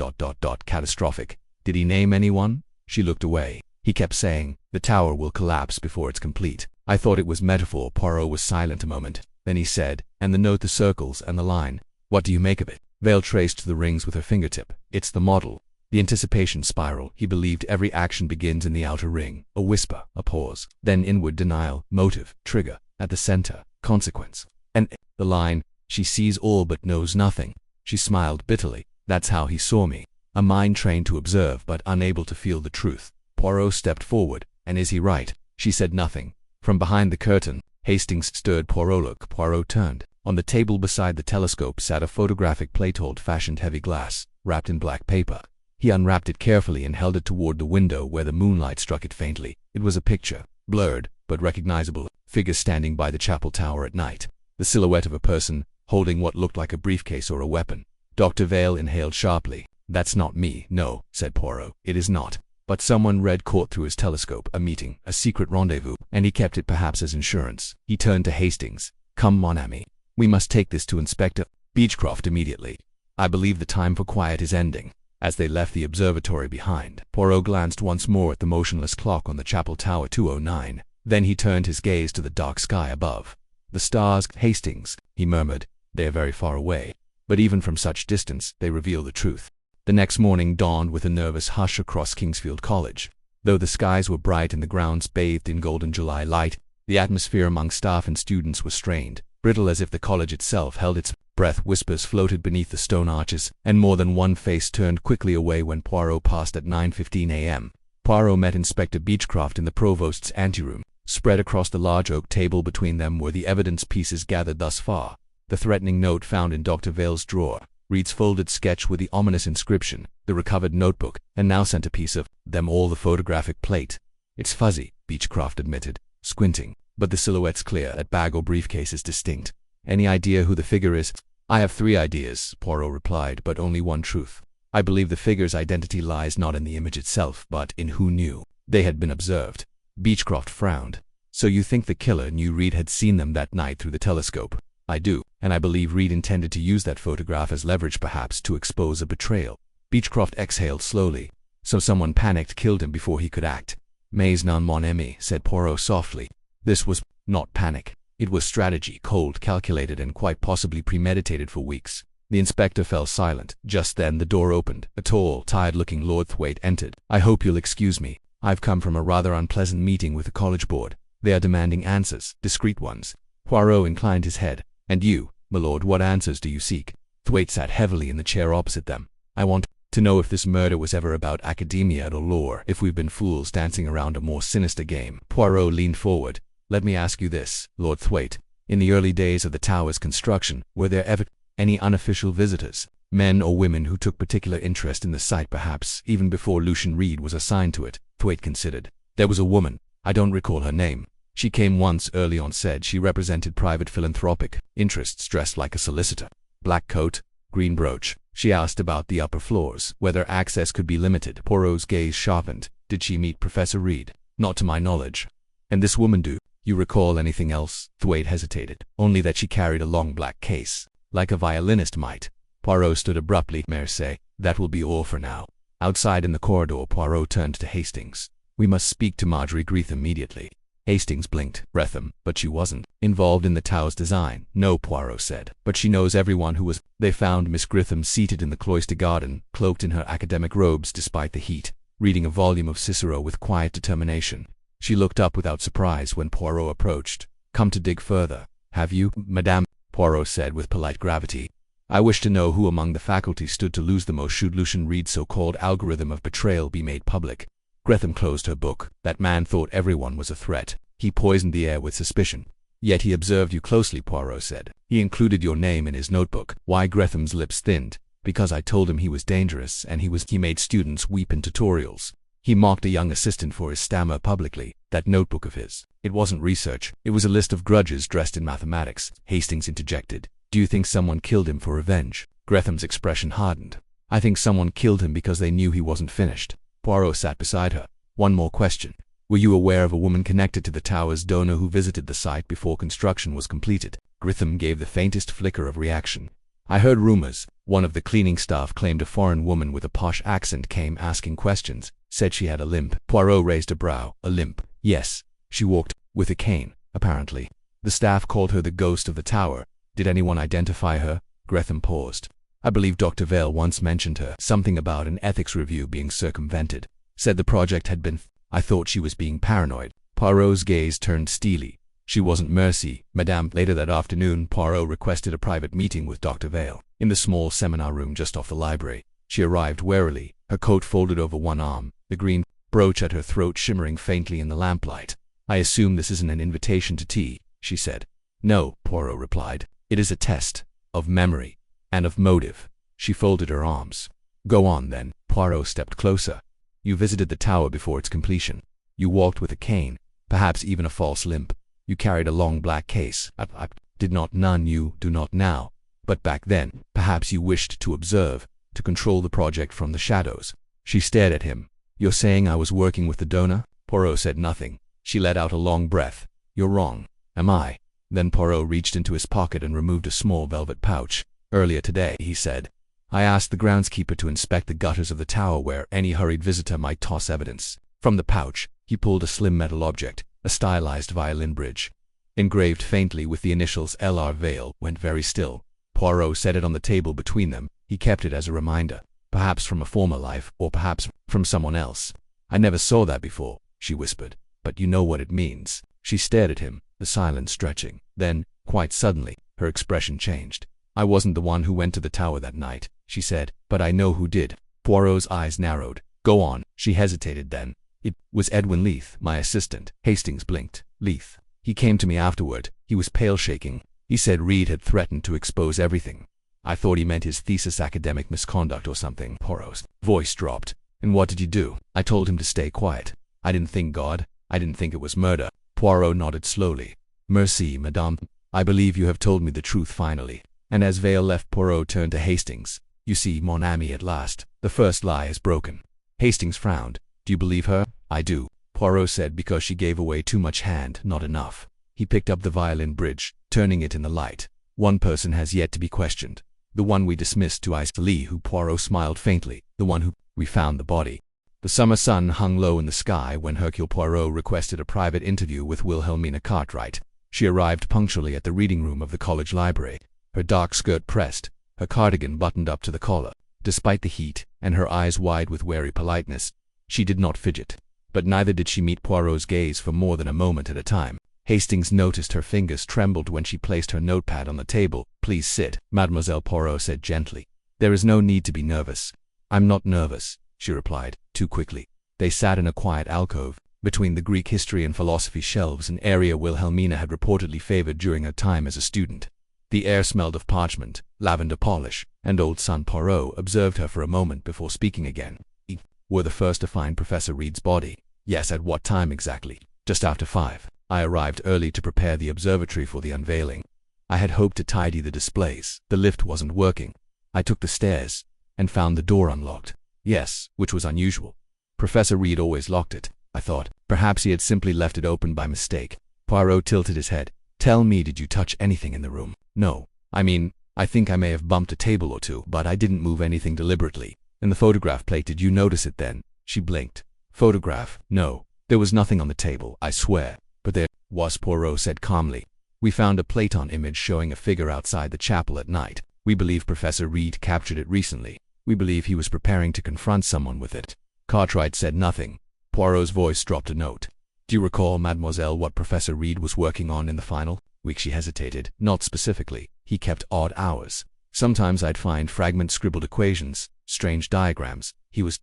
catastrophic. Did he name anyone? She looked away. He kept saying, "The tower will collapse before it's complete." I thought it was metaphor. Poirot was silent a moment. Then he said, "And the note, the circles, and the line. What do you make of it?" Vale traced the rings with her fingertip. "It's the model. The anticipation spiral." He believed every action begins in the outer ring. A whisper, a pause, then inward denial, motive, trigger, at the center, consequence. And the line, "She sees all but knows nothing." She smiled bitterly. "That's how he saw me. A mind trained to observe but unable to feel the truth." Poirot stepped forward. "And is he right?" She said nothing. From behind the curtain, Hastings stirred. "Poirot, look." Poirot turned. On the table beside the telescope sat a photographic plate, old-fashioned heavy glass, wrapped in black paper. He unwrapped it carefully and held it toward the window where the moonlight struck it faintly. It was a picture, blurred, but recognizable, figure standing by the chapel tower at night. The silhouette of a person, holding what looked like a briefcase or a weapon. Dr. Vale inhaled sharply. "That's not me." "No," said Poirot, "it is not. But someone read caught through his telescope, a meeting, a secret rendezvous, and he kept it perhaps as insurance." He turned to Hastings. "Come, mon ami. We must take this to Inspector Beechcroft immediately. I believe the time for quiet is ending." As they left the observatory behind, Poirot glanced once more at the motionless clock on the chapel tower. 2:09. Then he turned his gaze to the dark sky above. "The stars, Hastings," he murmured. "They are very far away. But even from such distance, they reveal the truth." The next morning dawned with a nervous hush across Kingsfield College. Though the skies were bright and the grounds bathed in golden July light, the atmosphere among staff and students was strained, brittle, as if the college itself held its breath. Whispers floated beneath the stone arches, and more than one face turned quickly away when Poirot passed at 9:15 a.m. Poirot met Inspector Beechcroft in the provost's anteroom. Spread across the large oak table between them were the evidence pieces gathered thus far. The threatening note found in Dr. Vale's drawer, Reed's folded sketch with the ominous inscription, the recovered notebook, and now centerpiece of them all, the photographic plate. It's fuzzy, Beechcroft admitted, squinting, but the silhouette's clear. That bag or briefcase is distinct. Any idea who the figure is? I have 3 ideas, Poirot replied, but only one truth. I believe the figure's identity lies not in the image itself, but in who knew they had been observed. Beechcroft frowned. So you think the killer knew Reed had seen them that night through the telescope? I do, and I believe Reed intended to use that photograph as leverage, perhaps to expose a betrayal. Beechcroft exhaled slowly. So someone panicked, killed him before he could act. Mais non, mon ami, said Poirot softly. This was not panic. It was strategy, cold, calculated, and quite possibly premeditated for weeks. The inspector fell silent. Just then the door opened. A tall, tired-looking Lord Thwaite entered. I hope you'll excuse me. I've come from a rather unpleasant meeting with the college board. They are demanding answers, discreet ones. Poirot inclined his head. And you, my lord, what answers do you seek? Thwaite sat heavily in the chair opposite them. I want to know if this murder was ever about academia or law, if we've been fools dancing around a more sinister game. Poirot leaned forward. Let me ask you this, Lord Thwaite. In the early days of the tower's construction, were there ever any unofficial visitors, men or women who took particular interest in the site, perhaps even before Lucian Reed was assigned to it? Thwaite considered. There was a woman. I don't recall her name. She came once early on, said she represented private philanthropic interests, dressed like a solicitor. Black coat, green brooch. She asked about the upper floors, whether access could be limited. Poirot's gaze sharpened. Did she meet Professor Reed? Not to my knowledge. And this woman, do you recall anything else? Thwaite hesitated. Only that she carried a long black case, like a violinist might. Poirot stood abruptly. Merci, that will be all for now. Outside in the corridor, Poirot turned to Hastings. We must speak to Marjorie Greetham immediately. Hastings blinked. Greetham, but she wasn't involved in the tower's design. No, Poirot said, but she knows everyone who was. They found Miss Greetham seated in the cloister garden, cloaked in her academic robes despite the heat, reading a volume of Cicero with quiet determination. She looked up without surprise when Poirot approached. Come to dig further, have you, madame? Poirot said with polite gravity. I wish to know who among the faculty stood to lose the most should Lucian Reed's so-called algorithm of betrayal be made public. Greetham closed her book. That man thought everyone was a threat. He poisoned the air with suspicion. Yet he observed you closely, Poirot said. He included your name in his notebook. Why? Greetham's lips thinned. Because I told him he was dangerous, and he made students weep in tutorials. He mocked a young assistant for his stammer publicly. That notebook of his. It wasn't research. It was a list of grudges dressed in mathematics. Hastings interjected. Do you think someone killed him for revenge? Greetham's expression hardened. I think someone killed him because they knew he wasn't finished. Poirot sat beside her. One more question. Were you aware of a woman connected to the tower's donor who visited the site before construction was completed? Greetham gave the faintest flicker of reaction. I heard rumors. One of the cleaning staff claimed a foreign woman with a posh accent came asking questions. Said she had a limp. Poirot raised a brow. A limp? Yes. She walked with a cane, apparently. The staff called her the ghost of the tower. Did anyone identify her? Greetham paused. I believe Dr. Vale once mentioned her. Something about an ethics review being circumvented. Said the project had been. I thought she was being paranoid. Poirot's gaze turned steely. She wasn't. Merci, madame. Later that afternoon, Poirot requested a private meeting with Dr. Vale in the small seminar room just off the library. She arrived warily, her coat folded over one arm, the green brooch at her throat shimmering faintly in the lamplight. I assume this isn't an invitation to tea, she said. No, Poirot replied. It is a test of memory and of motive. She folded her arms. Go on, then. Poirot stepped closer. You visited the tower before its completion. You walked with a cane, perhaps even a false limp. You carried a long black case. I did not. None. You do not now. But back then, perhaps you wished to observe, to control the project from the shadows. She stared at him. You're saying I was working with the donor? Poirot said nothing. She let out a long breath. You're wrong. Am I? Then Poirot reached into his pocket and removed a small velvet pouch. Earlier today, he said, I asked the groundskeeper to inspect the gutters of the tower where any hurried visitor might toss evidence. From the pouch, he pulled a slim metal object, a stylized violin bridge. Engraved faintly with the initials L.R. Vale, went very still. Poirot set it on the table between them. He kept it as a reminder, perhaps from a former life, or perhaps from someone else. I never saw that before, she whispered. But you know what it means. She stared at him, the silence stretching. Then, quite suddenly, her expression changed. I wasn't the one who went to the tower that night, she said, but I know who did. Poirot's eyes narrowed. Go on. She hesitated then. It was Edwin Leith, my assistant. Hastings blinked. Leith. He came to me afterward. He was pale, shaking. He said Reed had threatened to expose everything. I thought he meant his thesis academic misconduct or something. Poirot's voice dropped. And what did you do? I told him to stay quiet. I didn't think God. I didn't think it was murder. Poirot nodded slowly. Merci, madame. I believe you have told me the truth finally. And as Vale left, Poirot turned to Hastings. You see, mon ami, at last, the first lie is broken. Hastings frowned. Do you believe her? I do, Poirot said, because she gave away too much hand, not enough. He picked up the violin bridge, turning it in the light. One person has yet to be questioned. The one we dismissed to Lee, who Poirot smiled faintly. The one who we found the body. The summer sun hung low in the sky when Hercule Poirot requested a private interview with Wilhelmina Cartwright. She arrived punctually at the reading room of the college library, her dark skirt pressed, her cardigan buttoned up to the collar. Despite the heat, and her eyes wide with wary politeness, she did not fidget. But neither did she meet Poirot's gaze for more than a moment at a time. Hastings noticed her fingers trembled when she placed her notepad on the table. Please sit, Mademoiselle, Poirot said gently. There is no need to be nervous. I'm not nervous, she replied, too quickly. They sat in a quiet alcove, between the Greek history and philosophy shelves, an area Wilhelmina had reportedly favored during her time as a student. The air smelled of parchment, lavender polish, and old son. Poirot observed her for a moment before speaking again. You were the first to find Professor Reed's body. Yes, at what time exactly? Just after 5. I arrived early to prepare the observatory for the unveiling. I had hoped to tidy the displays. The lift wasn't working. I took the stairs, and found the door unlocked. Yes, which was unusual. Professor Reed always locked it, I thought. Perhaps he had simply left it open by mistake. Poirot tilted his head. Tell me, did you touch anything in the room? No. I mean, I think I may have bumped a table or two, but I didn't move anything deliberately. And the photograph plate, did you notice it then? She blinked. Photograph? No. There was nothing on the table, I swear. But there was, Poirot said calmly. We found a Platon image showing a figure outside the chapel at night. We believe Professor Reed captured it recently. We believe he was preparing to confront someone with it. Cartwright said nothing. Poirot's voice dropped a note. Do you recall, mademoiselle, what Professor Reed was working on in the final week? She hesitated. Not specifically. He kept odd hours. Sometimes I'd find fragment scribbled equations, strange diagrams. He was ...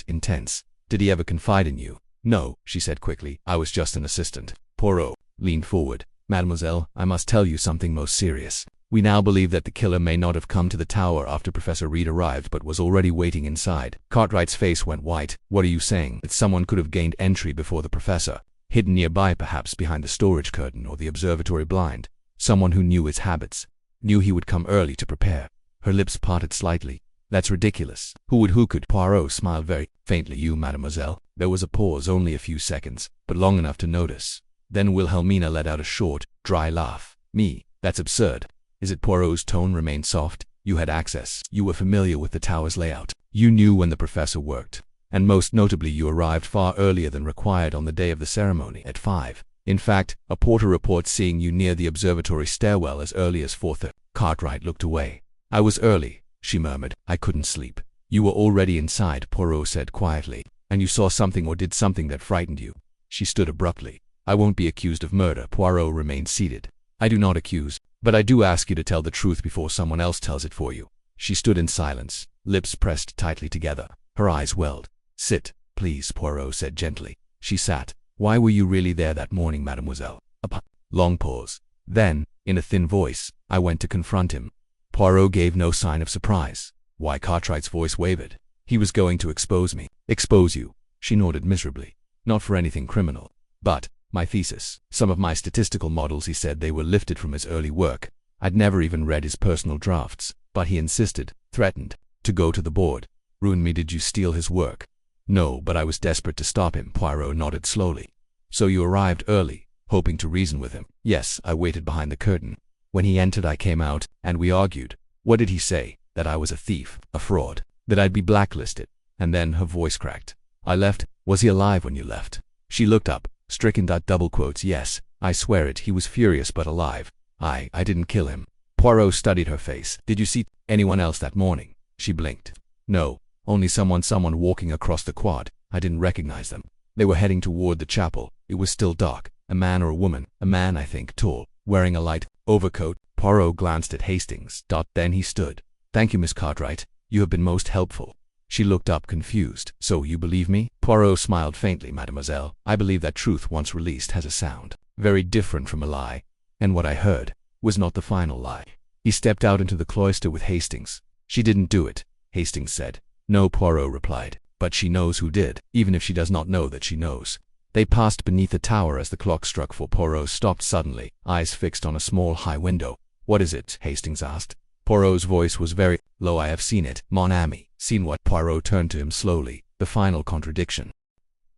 intense. Did he ever confide in you? No, she said quickly. I was just an assistant. Poirot leaned forward. Mademoiselle, I must tell you something most serious. We now believe that the killer may not have come to the tower after Professor Reed arrived but was already waiting inside. Cartwright's face went white. What are you saying? That someone could have gained entry before the professor? Hidden nearby, perhaps behind the storage curtain or the observatory blind. Someone who knew his habits. Knew he would come early to prepare. Her lips parted slightly. That's ridiculous. Who could? Poirot smiled very faintly. You, mademoiselle. There was a pause, only a few seconds, but long enough to notice. Then Wilhelmina let out a short, dry laugh. Me? That's absurd. Is it? Poirot's tone remained soft. You had access. You were familiar with the tower's layout. You knew when the professor worked. And most notably, you arrived far earlier than required on the day of the ceremony, at 5. In fact, a porter reports seeing you near the observatory stairwell as early as 4:30. Cartwright looked away. I was early, she murmured. I couldn't sleep. You were already inside, Poirot said quietly. And you saw something or did something that frightened you. She stood abruptly. I won't be accused of murder. Poirot remained seated. I do not accuse, but I do ask you to tell the truth before someone else tells it for you. She stood in silence, lips pressed tightly together. Her eyes welled. Sit, please, Poirot said gently. She sat. Why were you really there that morning, mademoiselle? A long pause. Then, in a thin voice, I went to confront him. Poirot gave no sign of surprise. Why? Cartwright's voice wavered. He was going to expose me. Expose you? She nodded miserably. Not for anything criminal. But my thesis. Some of my statistical models, he said. They were lifted from his early work. I'd never even read his personal drafts. But he insisted, threatened, to go to the board. Ruin me. Did you steal his work? No, but I was desperate to stop him. Poirot nodded slowly. So you arrived early, hoping to reason with him? Yes, I waited behind the curtain. When he entered, I came out, and we argued. What did he say? That I was a thief, a fraud, that I'd be blacklisted. And then her voice cracked. I left. Was he alive when you left? She looked up, stricken. Double quotes. Yes, I swear it. He was furious but alive. I didn't kill him. Poirot studied her face. Did you see anyone else that morning? She blinked. No, only someone walking across the quad. I didn't recognize them. They were heading toward the chapel. It was still dark. A man or a woman? A man, I think, tall, wearing a light overcoat. Poirot glanced at Hastings. Then he stood. Thank you, Miss Cartwright. You have been most helpful. She looked up confused. So you believe me? Poirot smiled faintly. Mademoiselle, I believe that truth once released has a sound very different from a lie. And what I heard was not the final lie. He stepped out into the cloister with Hastings. She didn't do it, Hastings said. No, Poirot replied. But she knows who did, even if she does not know that she knows. They passed beneath the tower as the clock struck 4. Poirot stopped suddenly, eyes fixed on a small high window. What is it? Hastings asked. Poirot's voice was very low. I have seen it, mon ami. Seen what? Poirot turned to him slowly. The final contradiction.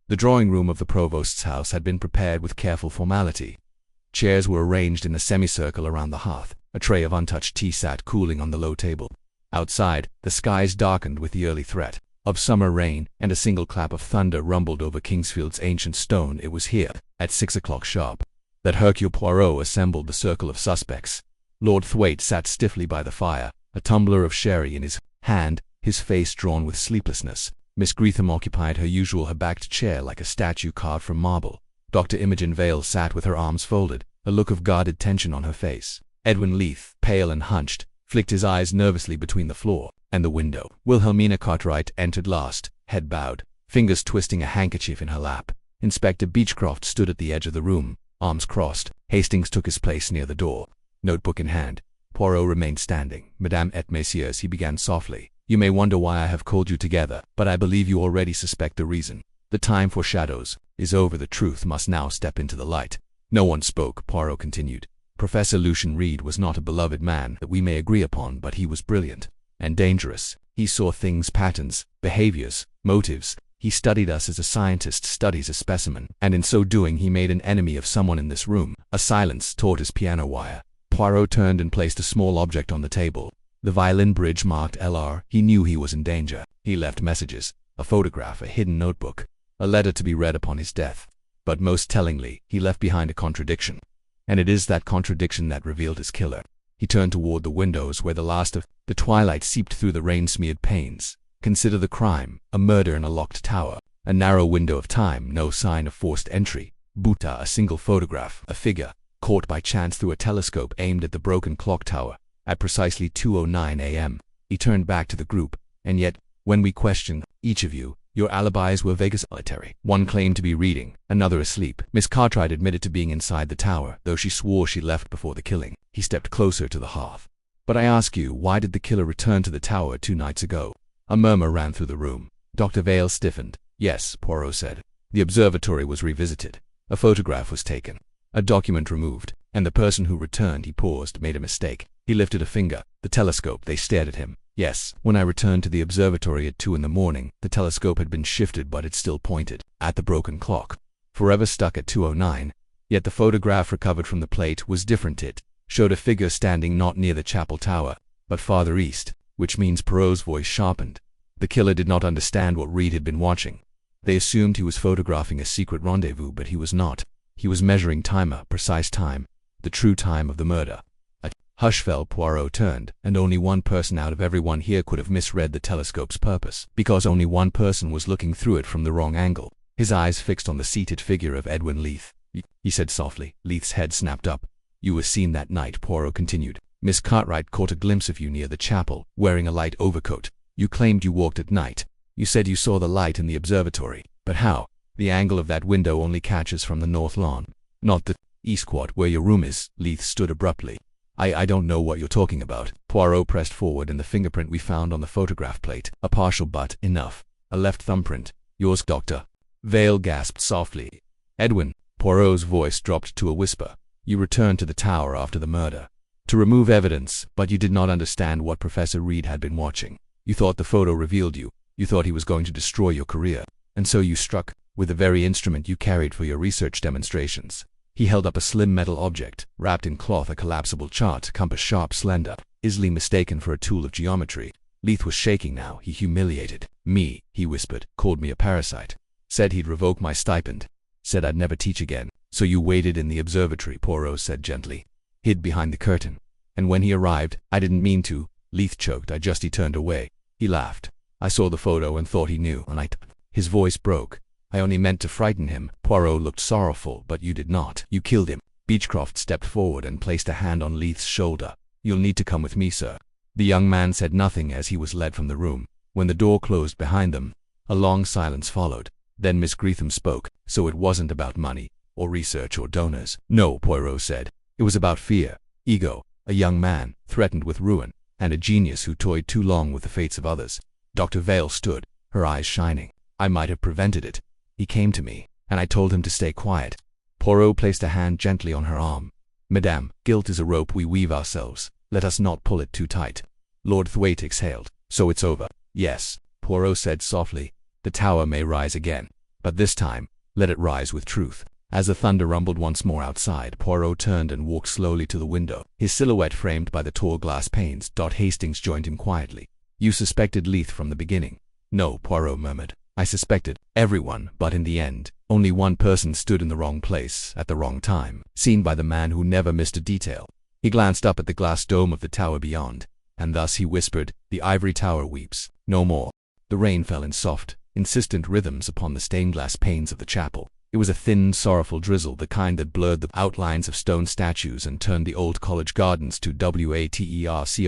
The drawing room of the provost's house had been prepared with careful formality. Chairs were arranged in a semicircle around the hearth. A tray of untouched tea sat cooling on the low table. Outside, the skies darkened with the early threat of summer rain, and a single clap of thunder rumbled over Kingsfield's ancient stone. It was here, at 6 o'clock sharp, that Hercule Poirot assembled the circle of suspects. Lord Thwaite sat stiffly by the fire, a tumbler of sherry in his hand, his face drawn with sleeplessness. Miss Greetham occupied her usual backed chair like a statue carved from marble. Dr. Imogen Vale sat with her arms folded, a look of guarded tension on her face. Edwin Leith, pale and hunched, flicked his eyes nervously between the floor and the window. Wilhelmina Cartwright entered last, head bowed, fingers twisting a handkerchief in her lap. Inspector Beechcroft stood at the edge of the room, arms crossed. Hastings took his place near the door, notebook in hand. Poirot remained standing. Madame et messieurs, he began softly. You may wonder why I have called you together, but I believe you already suspect the reason. The time for shadows is over. The truth must now step into the light. No one spoke. Poirot continued. Professor Lucian Reed was not a beloved man that we may agree upon, but he was brilliant and dangerous. He saw things, patterns, behaviors, motives. He studied us as a scientist studies a specimen, and in so doing he made an enemy of someone in this room. A silence taught his piano wire. Poirot turned and placed a small object on the table. The violin bridge marked LR. He knew he was in danger. He left messages, a photograph, a hidden notebook, a letter to be read upon his death. But most tellingly, he left behind a contradiction. And it is that contradiction that revealed his killer. He turned toward the windows where the last of the twilight seeped through the rain-smeared panes. Consider the crime, a murder in a locked tower, a narrow window of time, no sign of forced entry. Buta, a single photograph, a figure, caught by chance through a telescope aimed at the broken clock tower, at precisely 2:09 a.m. He turned back to the group, and yet, when we questioned each of you, your alibis were vague as solitary. One claimed to be reading, another asleep. Miss Cartwright admitted to being inside the tower, though she swore she left before the killing. He stepped closer to the hearth. But I ask you, why did the killer return to the tower 2 nights ago? A murmur ran through the room. Dr. Vale stiffened. Yes, Poirot said. The observatory was revisited. A photograph was taken. A document removed. And the person who returned, he paused, made a mistake. He lifted a finger. The telescope. They stared at him. Yes, when I returned to the observatory at 2 in the morning, the telescope had been shifted, but it still pointed at the broken clock, forever stuck at 2:09. Yet the photograph recovered from the plate was different. It showed a figure standing not near the chapel tower, but farther east, which means Poirot's voice sharpened. The killer did not understand what Reed had been watching. They assumed he was photographing a secret rendezvous, but he was not. He was measuring time, a precise time, the true time of the murder. A hush fell. Poirot turned, and only one person out of everyone here could have misread the telescope's purpose, because only one person was looking through it from the wrong angle. His eyes fixed on the seated figure of Edwin Leith. He said softly. Leith's head snapped up. You were seen that night, Poirot continued. Miss Cartwright caught a glimpse of you near the chapel, wearing a light overcoat. You claimed you walked at night. You said you saw the light in the observatory. But how? The angle of that window only catches from the north lawn, not the east quad where your room is. Leith stood abruptly. I don't know what you're talking about. Poirot pressed forward, and the fingerprint we found on the photograph plate. A partial but enough. A left thumbprint. Yours, Doctor. Vale gasped softly. Edwin. Poirot's voice dropped to a whisper. You returned to the tower after the murder to remove evidence, but you did not understand what Professor Reed had been watching. You thought the photo revealed you. You thought he was going to destroy your career. And so you struck with the very instrument you carried for your research demonstrations. He held up a slim metal object, wrapped in cloth, a collapsible chart, compass sharp, slender, easily mistaken for a tool of geometry. Leith was shaking now. He humiliated me, he whispered, called me a parasite, said he'd revoke my stipend, said I'd never teach again. So you waited in the observatory, Poirot said gently, hid behind the curtain. And when he arrived, I didn't mean to. Leith choked. He turned away. He laughed. I saw the photo and thought he knew, and His voice broke. I only meant to frighten him. Poirot looked sorrowful. But you did not. You killed him. Beechcroft stepped forward and placed a hand on Leith's shoulder. You'll need to come with me, sir. The young man said nothing as he was led from the room. When the door closed behind them, a long silence followed. Then Miss Greetham spoke. So it wasn't about money, or research, or donors. No, Poirot said. It was about fear, ego, a young man, threatened with ruin, and a genius who toyed too long with the fates of others. Dr. Vale stood, her eyes shining. I might have prevented it. He came to me, and I told him to stay quiet. Poirot placed a hand gently on her arm. Madame, guilt is a rope we weave ourselves. Let us not pull it too tight. Lord Thwaite exhaled. So it's over. Yes, Poirot said softly. The tower may rise again, but this time, let it rise with truth. As the thunder rumbled once more outside, Poirot turned and walked slowly to the window, his silhouette framed by the tall glass panes. Hastings joined him quietly. You suspected Leith from the beginning? No, Poirot murmured. I suspected everyone, but in the end, only one person stood in the wrong place at the wrong time, seen by the man who never missed a detail. He glanced up at the glass dome of the tower beyond, and thus he whispered, the Ivory Tower weeps, no more. The rain fell in soft, insistent rhythms upon the stained glass panes of the chapel. It was a thin, sorrowful drizzle, the kind that blurred the outlines of stone statues and turned the old college gardens to watercolours.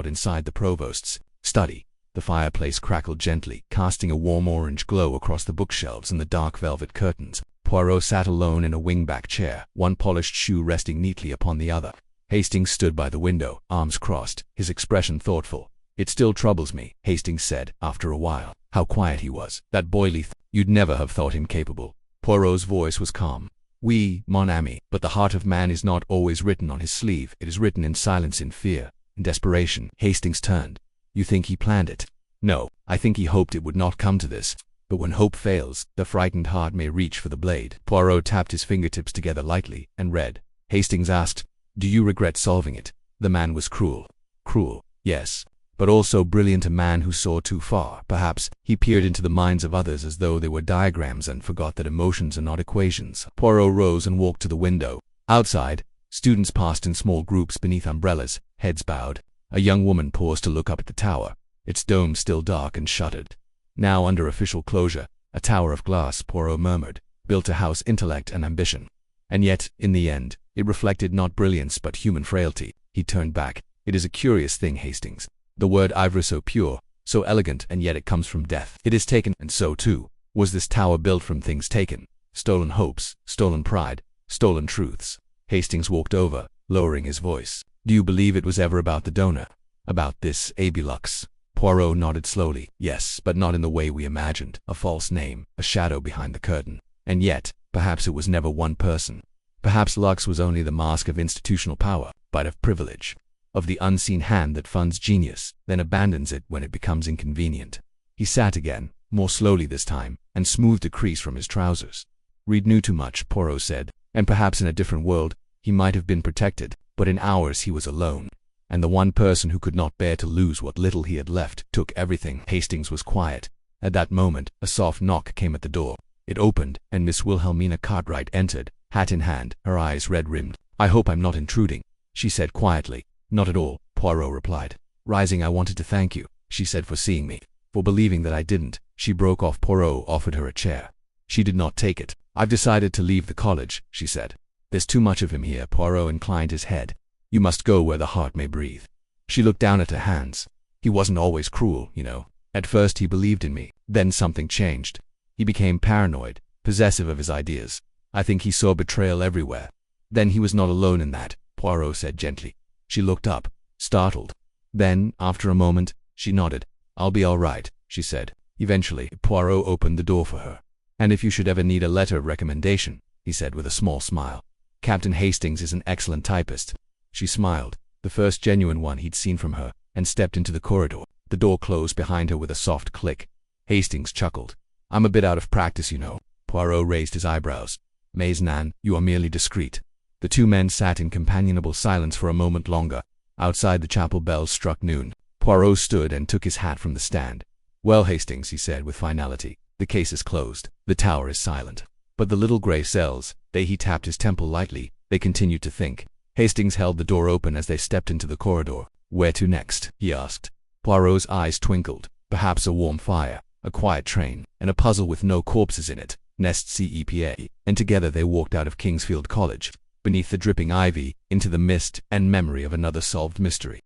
Inside the provost's study, the fireplace crackled gently, casting a warm orange glow across the bookshelves and the dark velvet curtains. Poirot sat alone in a wing-back chair, one polished shoe resting neatly upon the other. Hastings stood by the window, arms crossed, his expression thoughtful. It still troubles me, Hastings said, after a while. How quiet he was. That boy Leith, you'd never have thought him capable. Poirot's voice was calm. Oui, mon ami, but the heart of man is not always written on his sleeve. It is written in silence, in fear, in desperation. Hastings turned. You think he planned it? No, I think he hoped it would not come to this. But when hope fails, the frightened heart may reach for the blade. Poirot tapped his fingertips together lightly, and read. Hastings asked, do you regret solving it? The man was cruel. Cruel, yes, but also brilliant, a man who saw too far. Perhaps he peered into the minds of others as though they were diagrams and forgot that emotions are not equations. Poirot rose and walked to the window. Outside, students passed in small groups beneath umbrellas, heads bowed. A young woman paused to look up at the tower, its dome still dark and shuttered. Now under official closure, a tower of glass, Poirot murmured, built to house intellect and ambition. And yet, in the end, it reflected not brilliance but human frailty. He turned back. It is a curious thing, Hastings. The word ivory, so pure, so elegant, and yet it comes from death. It is taken, and so too was this tower, built from things taken. Stolen hopes, stolen pride, stolen truths. Hastings walked over, lowering his voice. Do you believe it was ever about the donor? About this Abbey Lux? Poirot nodded slowly. Yes, but not in the way we imagined. A false name, a shadow behind the curtain. And yet, perhaps it was never one person. Perhaps Lux was only the mask of institutional power, but of privilege. Of the unseen hand that funds genius, then abandons it when it becomes inconvenient. He sat again, more slowly this time, and smoothed a crease from his trousers. Reed knew too much, Poirot said, and perhaps in a different world, he might have been protected, but in ours he was alone. And the one person who could not bear to lose what little he had left took everything. Hastings was quiet. At that moment, a soft knock came at the door. It opened, and Miss Wilhelmina Cartwright entered, hat in hand, her eyes red-rimmed. I hope I'm not intruding, she said quietly. Not at all, Poirot replied. Rising, I wanted to thank you, she said, for seeing me, for believing that I didn't. She broke off. Poirot offered her a chair. She did not take it. I've decided to leave the college, she said. There's too much of him here. Poirot inclined his head. You must go where the heart may breathe. She looked down at her hands. He wasn't always cruel, you know. At first he believed in me. Then something changed. He became paranoid, possessive of his ideas. I think he saw betrayal everywhere. Then he was not alone in that, Poirot said gently. She looked up, startled. Then, after a moment, she nodded. I'll be all right, she said. Eventually, Poirot opened the door for her. And if you should ever need a letter of recommendation, he said with a small smile. Captain Hastings is an excellent typist. She smiled, the first genuine one he'd seen from her, and stepped into the corridor. The door closed behind her with a soft click. Hastings chuckled. I'm a bit out of practice, you know. Poirot raised his eyebrows. Mais Nan, you are merely discreet. The two men sat in companionable silence for a moment longer. Outside, the chapel bells struck noon. Poirot stood and took his hat from the stand. Well, Hastings, he said with finality, the case is closed. The tower is silent. But the little grey cells, he tapped his temple lightly, they continued to think. Hastings held the door open as they stepped into the corridor. Where to next? He asked. Poirot's eyes twinkled. Perhaps a warm fire, a quiet train, and a puzzle with no corpses in it. Nest CEPA. And together they walked out of Kingsfield College, beneath the dripping ivy, into the mist and memory of another solved mystery.